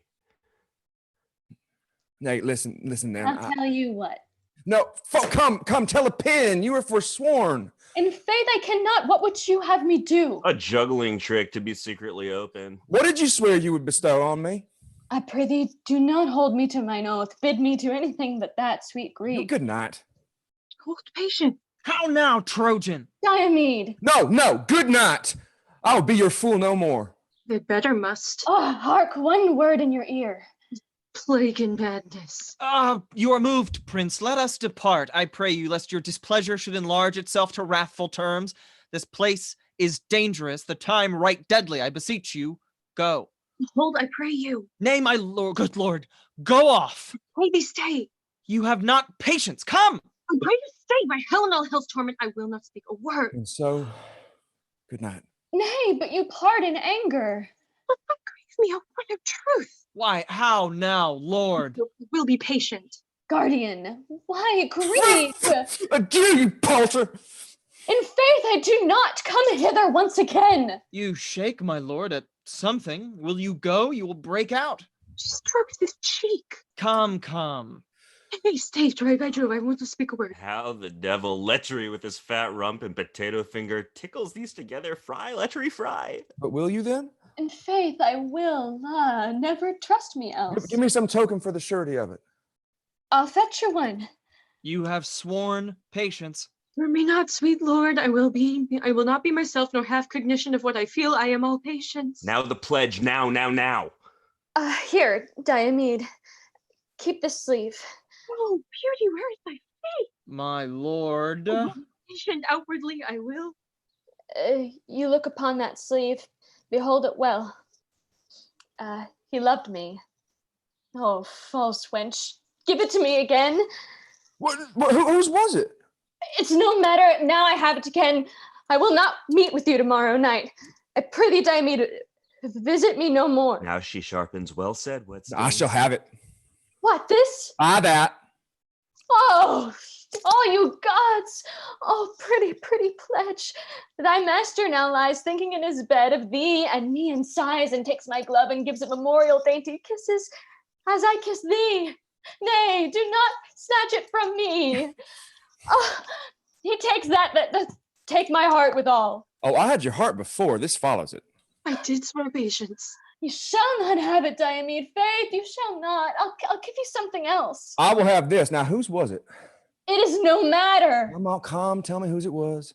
S20: Nay, listen then.
S4: I'll tell you what.
S20: No, come, tell a pin. You were forsworn.
S4: In faith, I cannot. What would you have me do?
S10: A juggling trick to be secretly open.
S20: What did you swear you would bestow on me?
S4: I pray thee, do not hold me to mine oath. Bid me to anything but that, sweet Greek.
S20: Good night.
S2: Hold patient.
S8: How now, Trojan?
S4: Diomede.
S20: No, good night. I'll be your fool no more.
S2: They better must.
S4: Oh, hark, one word in your ear.
S2: Plague and madness.
S8: You are moved, Prince. Let us depart, I pray you, lest your displeasure should enlarge itself to wrathful terms. This place is dangerous, the time right deadly. I beseech you, go.
S2: Hold, I pray you.
S8: Nay, my lord, good lord, go off.
S2: Pray thee stay.
S8: You have not patience. Come.
S2: I pray you stay. By hell and all hell's torment, I will not speak a word.
S20: And so, good night.
S4: Nay, but you part in anger.
S2: What grieves me, a word of truth.
S8: Why, how now, Lord?
S2: We'll be patient.
S4: Guardian, why grieve?
S20: Adieu, you palter!
S4: In faith, I do not. Come hither once again.
S8: You shake, my lord, at something. Will you go? You will break out.
S2: She strokes his cheek.
S8: Come.
S2: Hey, stay, Troy, by Jove, I want to speak a word.
S10: How the devil lechery with his fat rump and potato finger tickles these together, fry, lechery, fry.
S20: But will you then?
S4: In faith, I will. Never trust me else.
S20: Give me some token for the surety of it.
S4: I'll fetch you one.
S8: You have sworn patience.
S2: Hear me not, sweet lord. I will not be myself, nor have cognition of what I feel. I am all patience.
S10: Now the pledge, now.
S4: Here, Diomede. Keep this sleeve.
S2: Oh, beauty, where is thy faith?
S8: My lord.
S2: Patient outwardly, I will.
S4: You look upon that sleeve. Behold it well. He loved me. Oh, false wench. Give it to me again.
S20: Whose was it?
S4: It's no matter. Now I have it again. I will not meet with you tomorrow night. I prithee, Diomede, visit me no more.
S10: Now she sharpens, well said.
S20: I shall have it.
S4: What, this?
S20: That.
S4: Oh, you gods! Oh, pretty pledge. Thy master now lies thinking in his bed of thee and me, and sighs and takes my glove and gives it memorial dainty kisses as I kiss thee. Nay, do not snatch it from me. Oh, he takes that take my heart withal.
S20: Oh, I had your heart before. This follows it.
S2: I did swear patience.
S4: You shall not have it, Diomede. Faith, you shall not. I'll give you something else.
S20: I will have this. Now, whose was it?
S4: It is no matter.
S20: Come on, calm. Tell me whose it was.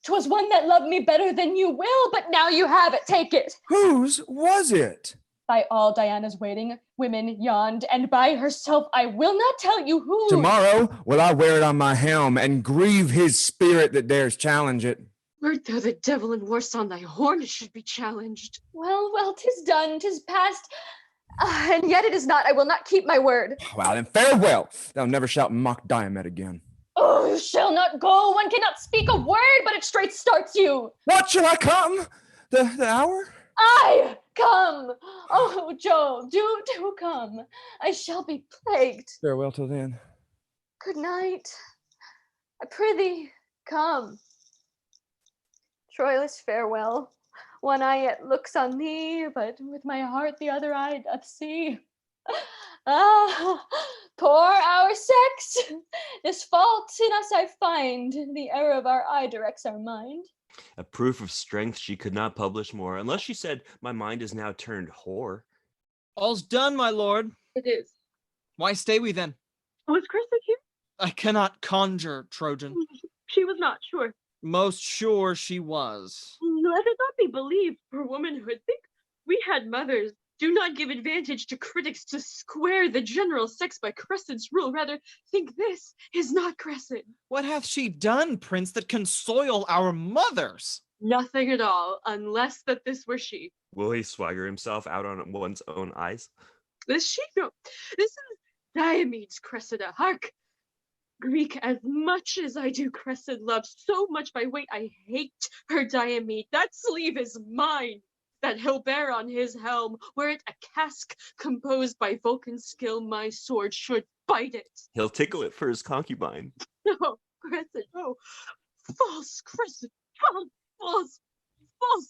S4: 'Twas one that loved me better than you will, but now you have it. Take it.
S20: Whose was it?
S4: By all Diana's waiting women yawned, and by herself I will not tell you who.
S20: Tomorrow will I wear it on my helm and grieve his spirit that dares challenge it.
S2: Wert thou the devil and worse on thy horn, it should be challenged.
S4: Well, 'tis done, 'tis past, and yet it is not. I will not keep my word.
S20: Well, then farewell. Thou never shalt mock Diomed again.
S4: Oh, you shall not go. One cannot speak a word, but it straight starts you.
S20: What, shall I come? The hour?
S4: I come. Oh, Jove, do come. I shall be plagued.
S20: Farewell till then.
S4: Good night. I prithee, come. Troilus, farewell. One eye yet looks on thee, but with my heart the other eye doth see. Ah, poor our sex! This fault in us I find, the error of our eye directs our mind.
S10: A proof of strength she could not publish more, unless she said, my mind is now turned whore.
S8: All's done, my lord.
S2: It is.
S8: Why stay we then?
S2: Was Cressida here?
S8: I cannot conjure, Trojan.
S2: She was not sure.
S8: Most sure she was.
S2: Let it not be believed for womanhood. Think we had mothers. Do not give advantage to critics to square the general sex by Cressid's rule. Rather, think this is not Cressid.
S8: What hath she done, Prince, that can soil our mothers?
S2: Nothing at all, unless that this were she.
S10: Will he swagger himself out on one's own eyes?
S2: This she? No. This is Diomede's Cressida. Hark! Greek, as much as I do Cressid love, so much by weight I hate her Diomede. That sleeve is mine, that he'll bear on his helm, were it a casque composed by Vulcan's skill, my sword should bite it.
S10: He'll tickle it for his concubine.
S2: No, Cressid, no. False, Cressid, false.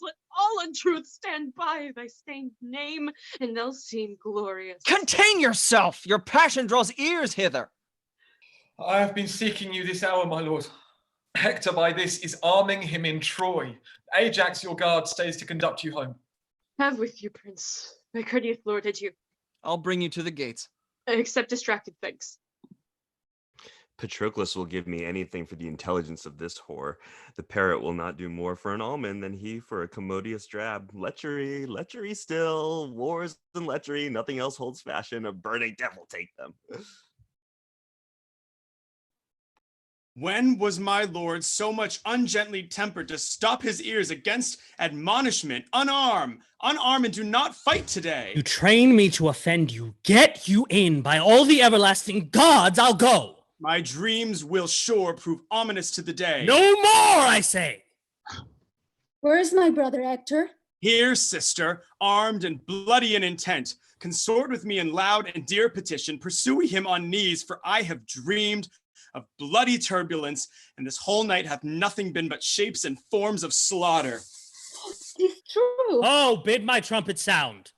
S2: Let all untruth stand by thy stained name, and they'll seem glorious.
S8: Contain yourself! Your passion draws ears hither.
S9: I have been seeking you this hour, my lord. Hector by this is arming him in Troy. Ajax, your guard, stays to conduct you home.
S2: Have with you, Prince. My courteous lord, adieu.
S8: I'll bring you to the gates.
S2: I accept distracted thanks.
S10: Patroclus will give me anything for the intelligence of this whore. The parrot will not do more for an almond than he for a commodious drab. Lechery, lechery still, wars and lechery, nothing else holds fashion, a burning devil take them.
S1: When was my lord so much ungently tempered to stop his ears against admonishment? Unarm and do not fight today.
S14: You train me to offend you. Get you in. By all the everlasting gods, I'll go.
S1: My dreams will sure prove ominous to the day.
S14: No more, I say.
S15: Where is my brother Hector?
S1: Here, sister, armed and bloody in intent, consort with me in loud and dear petition, pursue him on knees, for I have dreamed of bloody turbulence, and this whole night hath nothing been but shapes and forms of slaughter.
S15: It's true.
S14: Oh, bid my trumpet sound.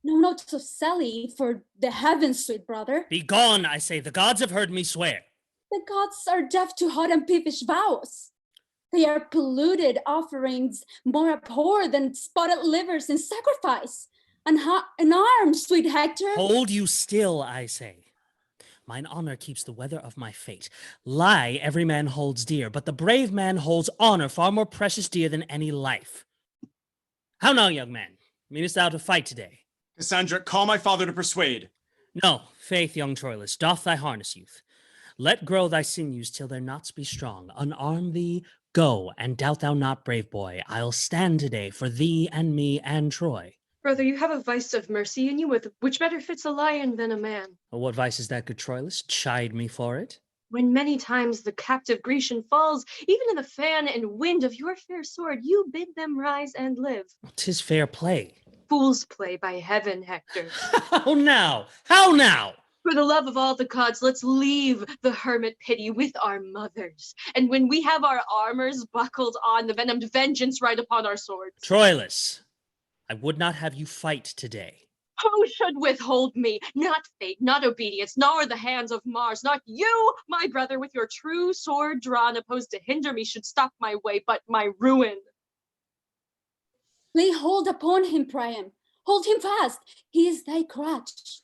S15: No, not so Sally, for the heavens, sweet brother.
S14: Be gone, I say. The gods have heard me swear.
S15: The gods are deaf to hot and peevish vows. They are polluted offerings, more abhorred than spotted livers in sacrifice. An arm, sweet Hector.
S14: Hold you still, I say. Mine honor keeps the weather of my fate. Lie every man holds dear, but the brave man holds honor far more precious dear than any life. How now, young man? Meanest thou to fight today?
S1: Cassandra, call my father to persuade.
S14: No, faith, young Troilus, doff thy harness, youth. Let grow thy sinews till their knots be strong. Unarm thee, go, and doubt thou not, brave boy. I'll stand today for thee and me and Troy.
S2: Brother, you have a vice of mercy in you, which better fits a lion than a man.
S14: What vice is that, good Troilus? Chide me for it.
S2: When many times the captive Grecian falls, even in the fan and wind of your fair sword, you bid them rise and live.
S14: 'Tis fair play.
S2: Fool's play, by heaven, Hector.
S14: How now? How now?
S2: For the love of all the gods, let's leave the hermit pity with our mothers. And when we have our armors buckled on, the venomed vengeance right upon our swords.
S14: Troilus, I would not have you fight today.
S2: Who should withhold me? Not fate, not obedience, nor the hands of Mars, not you, my brother, with your true sword drawn, opposed to hinder me, should stop my way, but my ruin.
S15: Lay hold upon him, Priam. Hold him fast. He is thy crutch.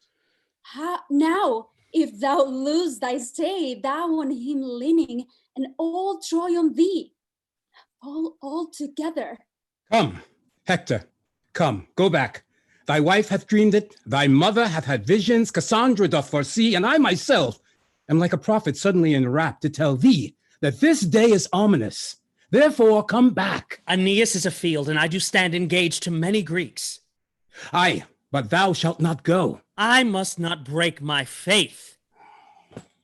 S15: Now, if thou lose thy stay, thou on him leaning, and all Troy on thee, all together.
S13: Come, Hector, come, go back. Thy wife hath dreamed it, thy mother hath had visions, Cassandra doth foresee, and I myself am like a prophet suddenly enwrapped to tell thee that this day is ominous. Therefore, come back.
S14: Aeneas is afield, and I do stand engaged to many Greeks.
S13: Aye, but thou shalt not go.
S14: I must not break my faith.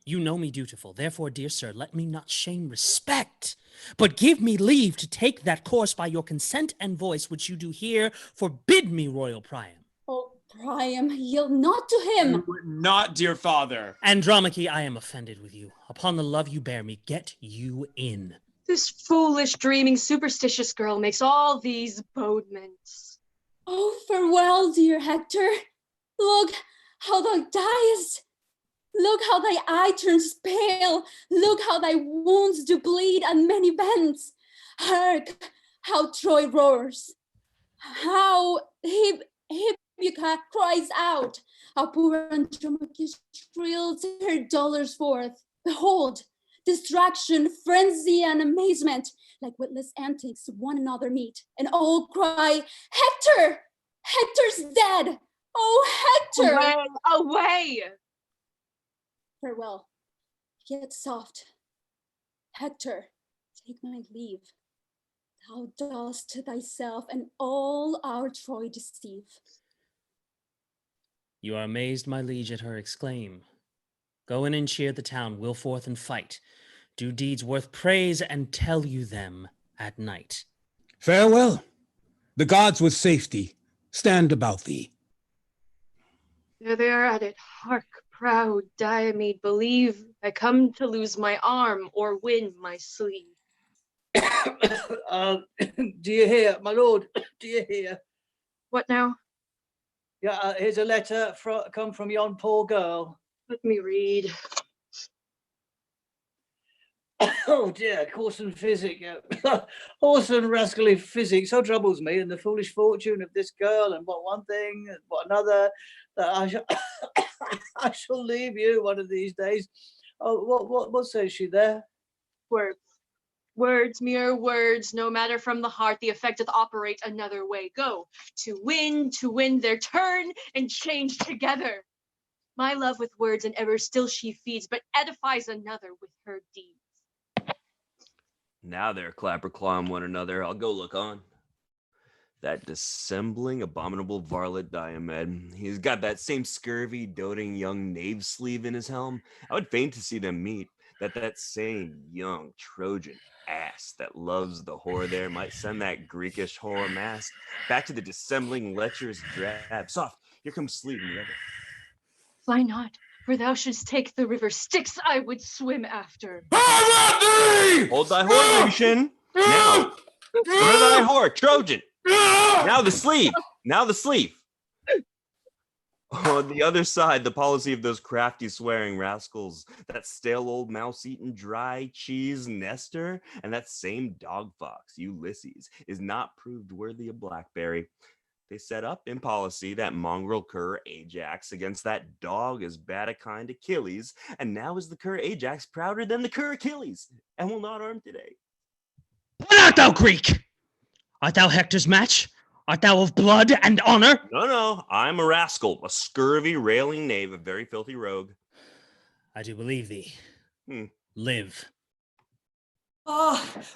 S14: You know me dutiful, therefore, dear sir, let me not shame respect, but give me leave to take that course by your consent and voice, which you do here forbid me, royal Priam.
S15: Oh, Priam, yield not to him.
S1: You would not, dear father.
S14: Andromache, I am offended with you. Upon the love you bear me, get you in.
S2: This foolish, dreaming, superstitious girl makes all these bodements.
S15: Oh, farewell, dear Hector. Look how thou diest. Look how thy eye turns pale. Look how thy wounds do bleed at many bends. Hark, how Troy roars. How Hippica cries out. How poor Andromache shrills her dolours forth. Behold, distraction, frenzy, and amazement, like witless antics, one another meet, and all cry, Hector! Hector's dead! Oh, Hector!
S2: Away! Away!
S15: Farewell, yet soft. Hector, take my leave. Thou dost thyself and all our Troy deceive.
S14: You are amazed, my liege, at her exclaim. Go in and cheer the town, will forth and fight. Do deeds worth praise and tell you them at night.
S13: Farewell. The gods with safety stand about thee.
S2: There they are at it. Hark, proud Diomede, believe I come to lose my arm or win my sleeve.
S3: Do you hear, my lord? Do you hear?
S2: What now?
S3: Yeah, here's a letter come from yon poor girl.
S2: Let me read.
S3: Oh dear, course and physic. Horse and rascally physic so troubles me, and the foolish fortune of this girl, and what one thing, and what another, that I shall leave you one of these days. Oh, what says she there?
S2: Words. Words, mere words, no matter from the heart, the effect doth operate another way. Go, to win their turn, and change together. My love with words and ever still she feeds, but edifies another with her deeds.
S10: Now they're clapper-clawing one another. I'll go look on. That dissembling, abominable varlet Diomed. He's got that same scurvy, doting young knave sleeve in his helm. I would fain to see them meet. That same young Trojan ass that loves the whore there might send that Greekish whore mask back to the dissembling, lecherous drab. Soft, here comes sleeve in the other.
S2: Why not? For thou shouldst take the river Styx, I would swim after.
S10: Hold thy whore, Grecian. Now, what thy whore, Trojan. Now the sleeve. Now the sleeve. On the other side, the policy of those crafty swearing rascals, that stale old mouse-eaten dry cheese Nestor, and that same dog fox Ulysses, is not proved worthy of blackberry. They set up in policy that mongrel cur Ajax against that dog as bad a kind Achilles, and now is the cur Ajax prouder than the cur Achilles, and will not arm today.
S14: What art thou, Greek? Art thou Hector's match? Art thou of blood and honor?
S10: No, I'm a rascal, a scurvy, railing knave, a very filthy rogue.
S14: I do believe thee. Live.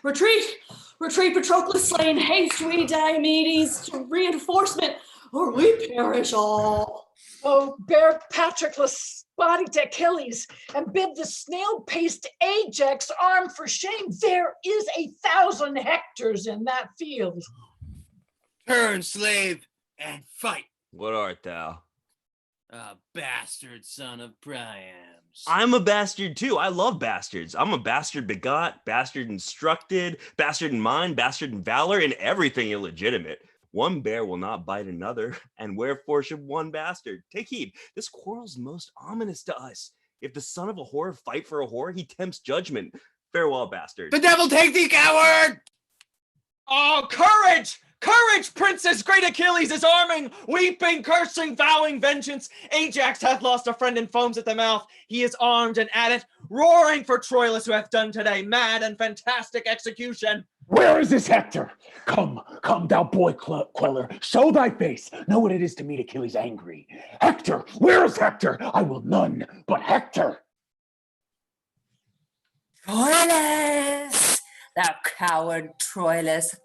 S6: Retreat, Patroclus slain, haste we Diomedes to reinforcement, or we perish all.
S7: Oh, bear Patroclus' body to Achilles, and bid the snail-paced Ajax arm for shame. There is 1,000 Hectors in that field.
S5: Turn, slave, and fight.
S10: What art thou?
S5: A bastard son of Priam's.
S10: I'm a bastard too. I love bastards. I'm a bastard begot, bastard instructed, bastard in mind, bastard in valor, and everything illegitimate. One bear will not bite another, and wherefore should one bastard? Take heed, this quarrel's most ominous to us. If the son of a whore fight for a whore, he tempts judgment. Farewell, bastard.
S5: The devil take thee, coward!
S8: Oh, courage! Courage, princess! Great Achilles is arming, weeping, cursing, vowing vengeance. Ajax hath lost a friend and foams at the mouth. He is armed and at it, roaring for Troilus, who hath done today mad and fantastic execution.
S17: Where is this Hector? Come, thou boy queller, show thy face. Know what it is to meet Achilles angry. Hector, where is Hector? I will none but Hector.
S11: Troilus, thou coward Troilus.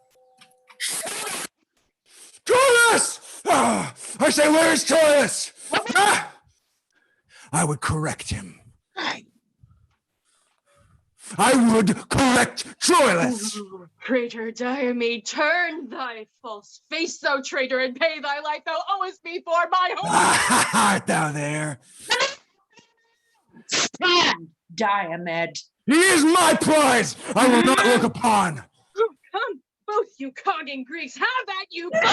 S20: Troilus! I say, where is Troilus? I would correct him. I would correct Troilus.
S2: Ooh, traitor Diomed, turn thy false face, thou traitor, and pay thy life thou owest me for my home.
S20: Art thou there?
S18: Stand, Diomed.
S20: He is my prize. I will not look upon.
S2: Come, both you cogging Greeks, have at you both!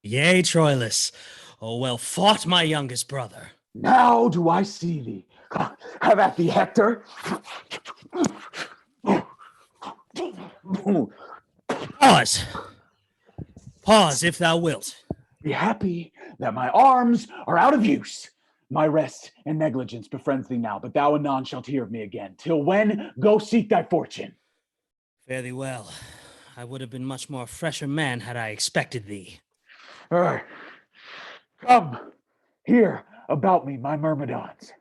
S14: Yea, Troilus. Oh, well fought, my youngest brother.
S17: Now do I see thee. Have at thee, Hector.
S14: Pause, if thou wilt.
S17: Be happy that my arms are out of use. My rest and negligence befriends thee now, but thou anon shalt hear of me again. Till when, go seek thy fortune.
S14: Fare thee well. I would have been much more fresher man had I expected thee.
S17: Come, hear about me, my myrmidons.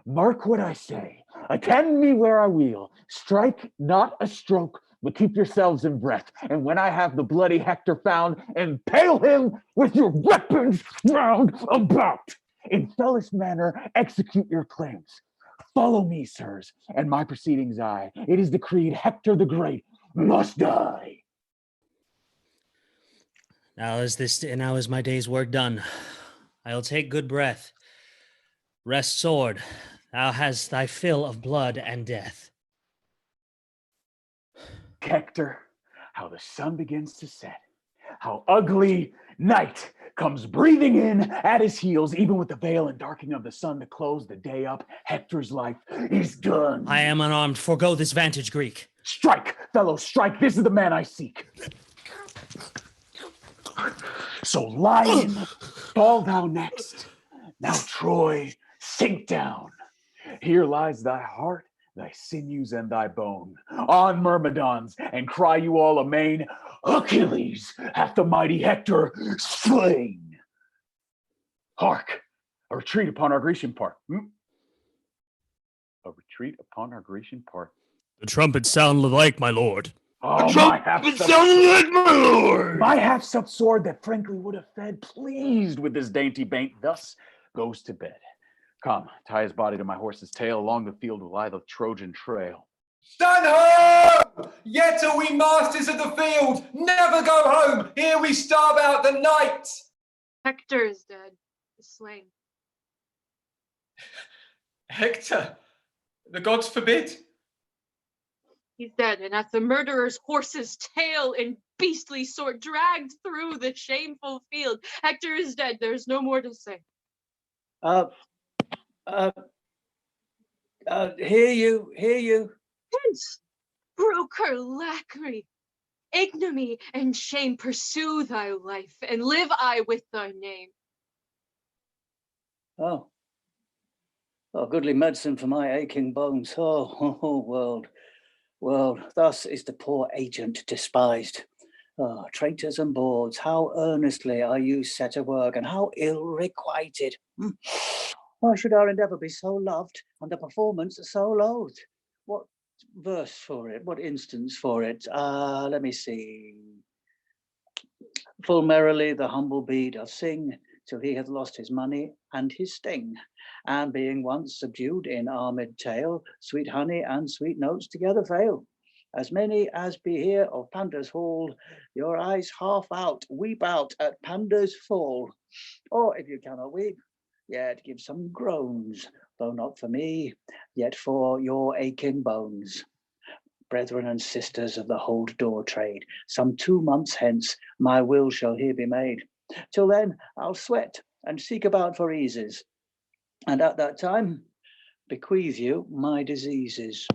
S17: Mark what I say. Attend me where I will. Strike not a stroke, but keep yourselves in breath. And when I have the bloody Hector found, impale him with your weapons round about. In fellest manner, execute your claims. Follow me, sirs, and my proceedings I. It is decreed Hector the Great must die.
S14: Now is my day's work done. I'll take good breath. Rest, sword. Thou hast thy fill of blood and death.
S17: Hector, how the sun begins to set. How ugly night comes breathing in at his heels, even with the veil and darkening of the sun to close the day up. Hector's life is done.
S14: I am unarmed. Forgo this vantage, Greek.
S17: Strike, fellow, strike. This is the man I seek. So lion, fall thou next. Now Troy, sink down. Here lies thy heart, thy sinews, and thy bone. On Myrmidons, and cry you all amain, Achilles hath the mighty Hector slain. Hark, a retreat upon our Grecian part. A retreat upon our Grecian part.
S14: The trumpets sound alike, my lord.
S17: Oh, my half-sup sword that frankly would have fed, pleased with this dainty baint, thus goes to bed. Come, tie his body to my horse's tail, along the field will lie the Trojan trail.
S9: Stand home! Yet are we masters of the field, never go home, here we starve out the night!
S2: Hector is dead, is slain.
S9: Hector, the gods forbid.
S2: He's dead, and at the murderer's horse's tail in beastly sword dragged through the shameful field. Hector is dead, there's no more to say.
S3: Hear you.
S2: Hence, broker lackey, ignominy and shame pursue thy life, and live I with thy name.
S3: Oh, goodly medicine for my aching bones. Oh, world, thus is the poor agent despised. Oh, traitors and bawds, how earnestly are you set to work, and how ill requited. Why should our endeavour be so loved, and the performance so loathed? What verse for it? What instance for it? Let me see. Full merrily the humble bee doth sing, till he hath lost his money and his sting. And being once subdued in armed tale, sweet honey and sweet notes together fail. As many as be here of Pandarus hall, your eyes half out, weep out at Pandarus fall. Or if you cannot weep, yet give some groans, though not for me, yet for your aching bones. Brethren and sisters of the hold door trade, some 2 months hence my will shall here be made. Till then I'll sweat and seek about for eases, and at that time bequeath you my diseases.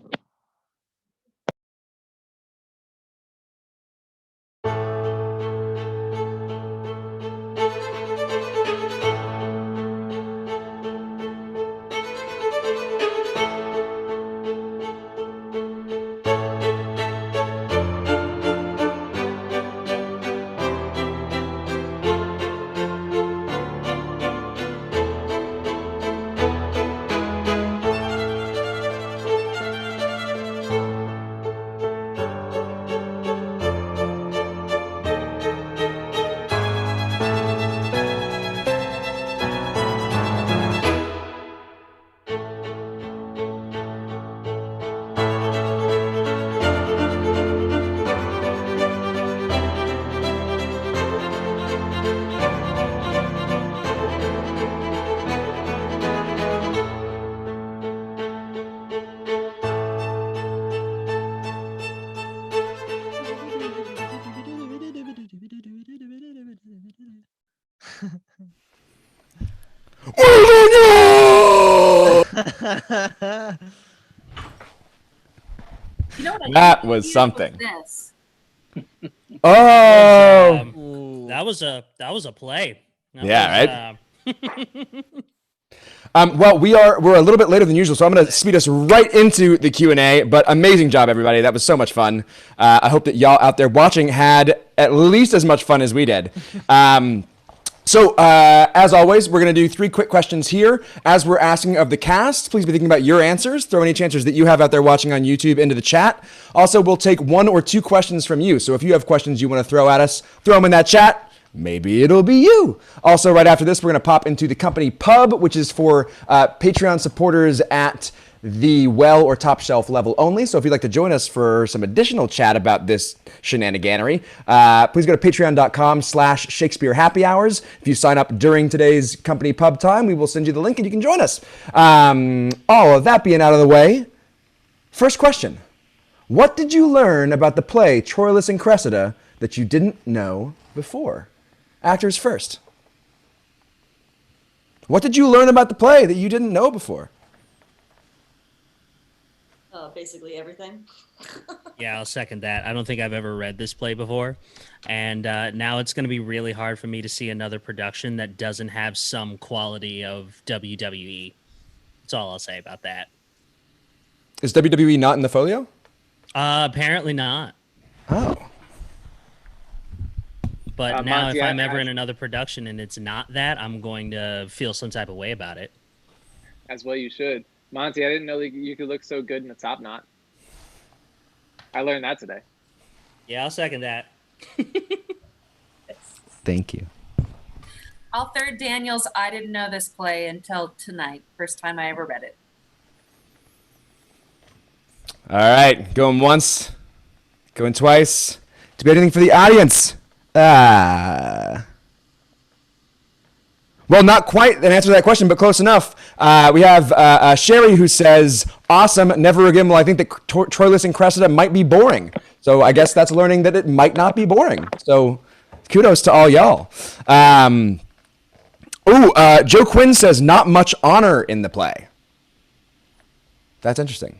S16: That was something.
S14: Oh, that was a play.
S16: Yeah,
S14: right.
S16: Well, we're a little bit later than usual, so I'm going to speed us right into the Q&A. But amazing job, everybody! That was so much fun. I hope that y'all out there watching had at least as much fun as we did. So, as always, we're going to do 3 quick questions here. As we're asking of the cast, please be thinking about your answers. Throw any answers that you have out there watching on YouTube into the chat. Also, we'll take 1 or 2 questions from you. So if you have questions you want to throw at us, throw them in that chat. Maybe it'll be you. Also, right after this, we're going to pop into the company pub, which is for Patreon supporters at the well or top shelf level only. So if you'd like to join us for some additional chat about this shenaniganery, please go to patreon.com/Shakespeare Happy Hours. If you sign up during today's company pub time, we will send you the link and you can join us. All of that being out of the way, first question. What did you learn about the play Troilus and Cressida that you didn't know before? Actors first. What did you learn about the play that you didn't know before?
S6: Basically everything.
S14: Yeah, I'll second that. I don't think I've ever read this play before. And now it's going to be really hard for me to see another production that doesn't have some quality of WWE. That's all I'll say about that.
S16: Is WWE not in the folio?
S14: Apparently not.
S16: Oh.
S14: But now
S12: Monty,
S14: if I'm ever in another production and it's not that, I'm going to feel some type of way about it.
S12: As well you should. Monty, I didn't know that you could look so good in a top knot. I learned that today.
S14: Yeah, I'll second that.
S16: Thank you.
S11: I'll third Daniel's I didn't know this play until tonight. First time I ever read it.
S16: All right, going once, going twice. To be anything for the audience. Well, not quite an answer to that question, but close enough. We have Sherry who says, awesome, never again will I think that Troilus and Cressida might be boring. So I guess that's learning that it might not be boring. So kudos to all y'all. Joe Quinn says, not much honor in the play. That's interesting.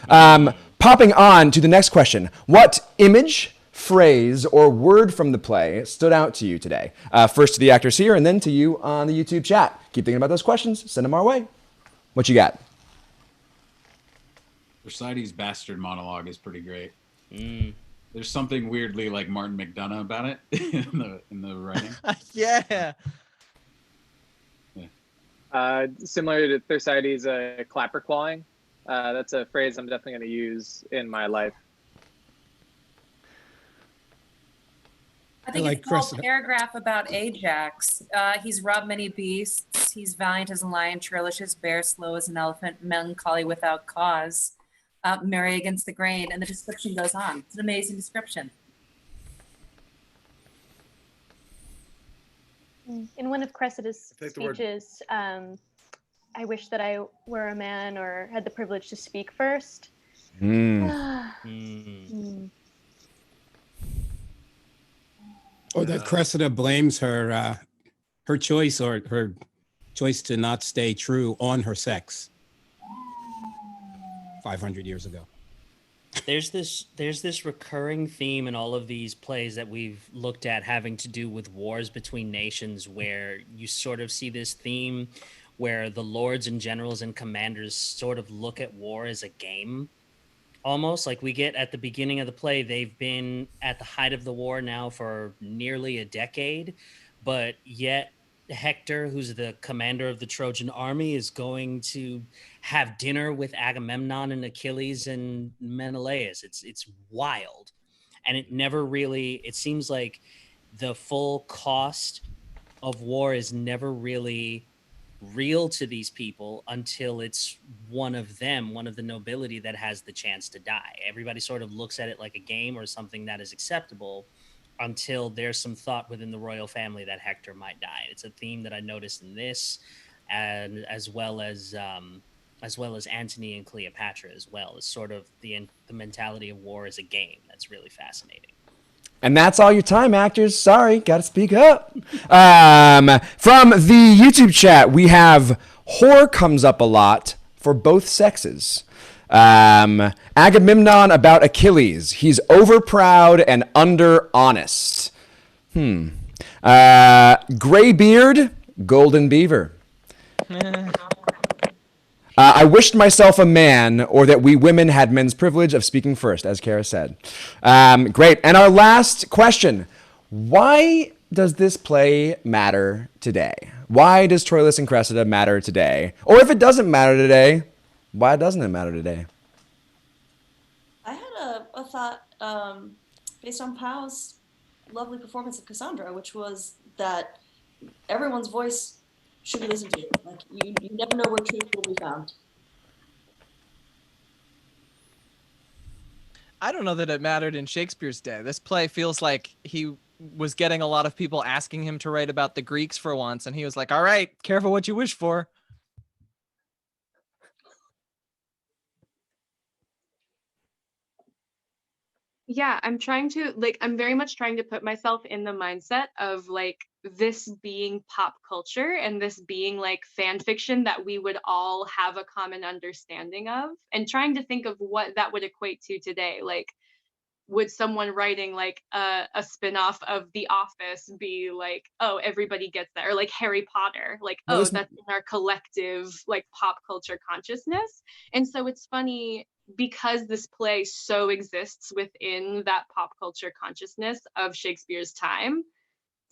S16: Popping on to the next question. What image, phrase, or word from the play stood out to you today? First to the actors here, and then to you on the YouTube chat. Keep thinking about those questions. Send them our way. What you got?
S2: Thersites' bastard monologue is pretty great. There's something weirdly like Martin McDonough about it in the writing.
S8: Yeah.
S12: Similar to Thersites' clapper clawing. That's a phrase I'm definitely going to use in my life.
S11: I think it's a whole paragraph about Ajax. He's robbed many beasts. He's valiant as a lion, churlish bear, slow as an elephant, melancholy without cause, merry against the grain, and the description goes on. It's an amazing description.
S4: In one of Cressida's speeches, I wish that I were a man or had the privilege to speak first.
S13: Or that Cressida blames her choice or her choice to not stay true on her sex 500 years ago.
S14: There's this recurring theme in all of these plays that we've looked at having to do with wars between nations, where you sort of see this theme where the lords and generals and commanders sort of look at war as a game. Almost like we get at the beginning of the play, they've been at the height of the war now for nearly a decade, but yet Hector, who's the commander of the Trojan army, is going to have dinner with Agamemnon and Achilles and Menelaus. It's wild. And it seems like the full cost of war is never really real to these people until it's one of the nobility that has the chance to die. Everybody sort of looks at it like a game or something that is acceptable until there's some thought within the royal family that Hector might die. It's a theme that I noticed in this, and as well as Antony and Cleopatra as well. It's sort of the mentality of war as a game. That's really fascinating.
S16: And that's all your time, actors. Sorry, gotta speak up. From the YouTube chat, we have whore comes up a lot for both sexes. Agamemnon about Achilles. He's overproud and under honest. Gray beard, golden beaver. I wished myself a man, or that we women had men's privilege of speaking first, as Kara said. Great. And our last question. Why does this play matter today? Why does Troilus and Cressida matter today? Or if it doesn't matter today, why doesn't it matter today?
S6: I had a thought based on Powell's lovely performance of Cassandra, which was that everyone's voice should be listened to. Like you never know where truth will be found.
S8: I don't know that it mattered in Shakespeare's day. This play feels like he was getting a lot of people asking him to write about the Greeks for once, and he was like, all right, careful what you wish for.
S2: Yeah, I'm very much trying to put myself in the mindset of like this being pop culture and this being like fan fiction that we would all have a common understanding of, and trying to think of what that would equate to today. Like, would someone writing like a spin-off of The Office be like, oh, everybody gets that? Or like Harry Potter, like,
S16: No,
S2: oh,
S16: this-
S2: that's in our collective like pop culture consciousness. And so it's funny because this play so exists within that pop culture consciousness of Shakespeare's time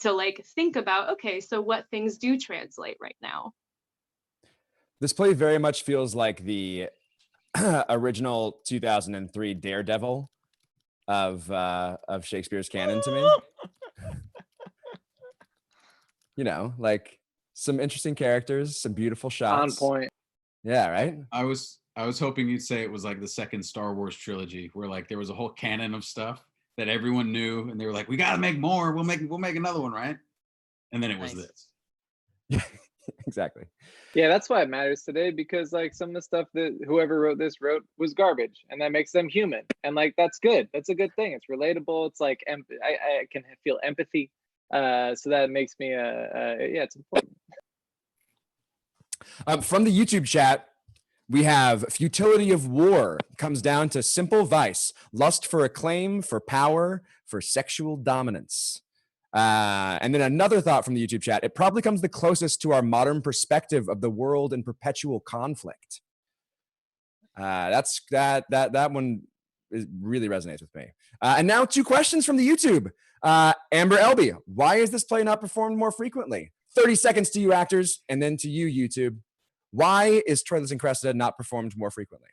S2: to like think about, okay, so what things do translate right now?
S16: This play very much feels like the original 2003 Daredevil of Shakespeare's canon to me. You know, like some interesting characters, some beautiful shots.
S12: On point.
S16: Yeah, right.
S21: I was hoping you'd say it was like the second Star Wars trilogy, where like there was a whole canon of stuff that everyone knew, and they were like, "We got to make more. We'll make another one, right?" And then it was this.
S16: Exactly.
S12: Yeah, that's why it matters today, because like some of the stuff that whoever wrote this wrote was garbage, and that makes them human, and like that's good. That's a good thing. It's relatable. It's like I can feel empathy, so that makes me yeah, it's important.
S16: From the YouTube chat, we have futility of war comes down to simple vice, lust for acclaim, for power, for sexual dominance. And then another thought from the YouTube chat, it probably comes the closest to our modern perspective of the world in perpetual conflict. That one really resonates with me. And now 2 questions from the YouTube. Amber Elby, why is this play not performed more frequently? 30 seconds to you actors, and then to you YouTube. Why is Troilus and Cressida not performed more frequently?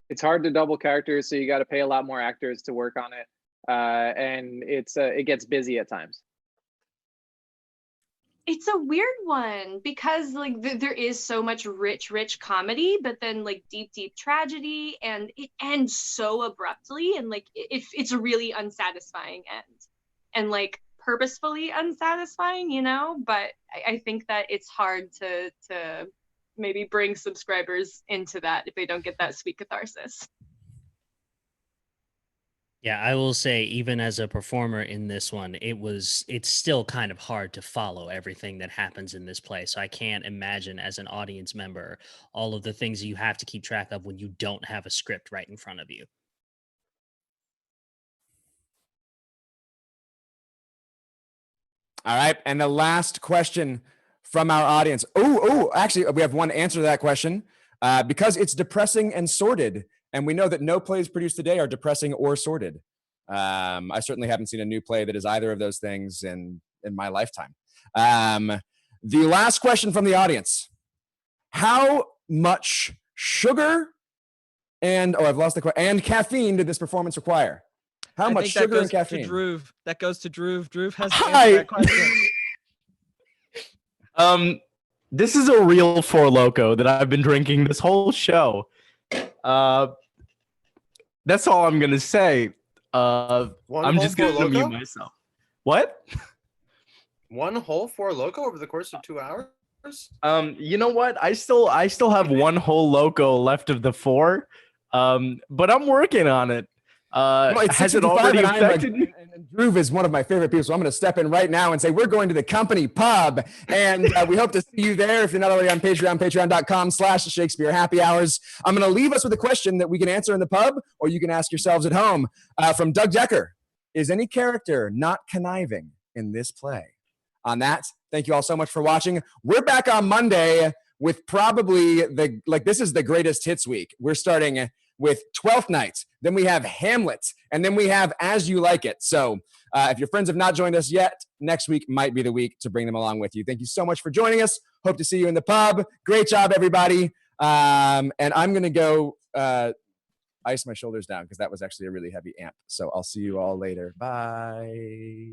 S12: It's hard to double characters, so you got to pay a lot more actors to work on it. And it gets busy at times.
S2: It's a weird one because like there is so much rich comedy, but then like deep tragedy, and it ends so abruptly, and like it's a really unsatisfying end, and like purposefully unsatisfying, you know. But I think that it's hard to maybe bring subscribers into that if they don't get that sweet catharsis.
S14: Yeah, I will say, even as a performer in this one, it's still kind of hard to follow everything that happens in this play. So I can't imagine, as an audience member, all of the things you have to keep track of when you don't have a script right in front of you.
S16: All right, and the last question from our audience. Actually, we have one answer to that question. Because it's depressing and sordid, and we know that no plays produced today are depressing or sordid. I certainly haven't seen a new play that is either of those things in my lifetime. The last question from the audience. How much sugar and caffeine did this performance require? How much sugar and caffeine?
S8: That goes to Drew. Drew has to
S22: Hi.
S8: answer that question.
S22: This is a real Four Loko that I've been drinking this whole show. That's all I'm gonna say. I'm just gonna
S23: Four
S22: mute
S23: Loko?
S22: myself. What?
S23: One whole Four Loko over the course of 2 hours?
S22: You know what? I still have one whole Loco left of the 4, but I'm working on it.
S16: It's
S22: Has it
S16: 6:55
S22: already
S16: and I'm
S22: affected me?
S16: and Drew is one of my favorite people, so I'm going to step in right now and say we're going to the company pub, and we hope to see you there. If you're not already on Patreon, patreon.com/Shakespeare Happy Hours. I'm going to leave us with a question that we can answer in the pub, or you can ask yourselves at home. From Doug Decker: is any character not conniving in this play? On that, thank you all so much for watching. We're back on Monday with probably this is the greatest hits week. We're starting with Twelfth Night, then we have Hamlet, and then we have As You Like It. So if your friends have not joined us yet, next week might be the week to bring them along with you. Thank you so much for joining us. Hope to see you in the pub. Great job, everybody. And I'm going to go ice my shoulders down because that was actually a really heavy amp. So I'll see you all later. Bye.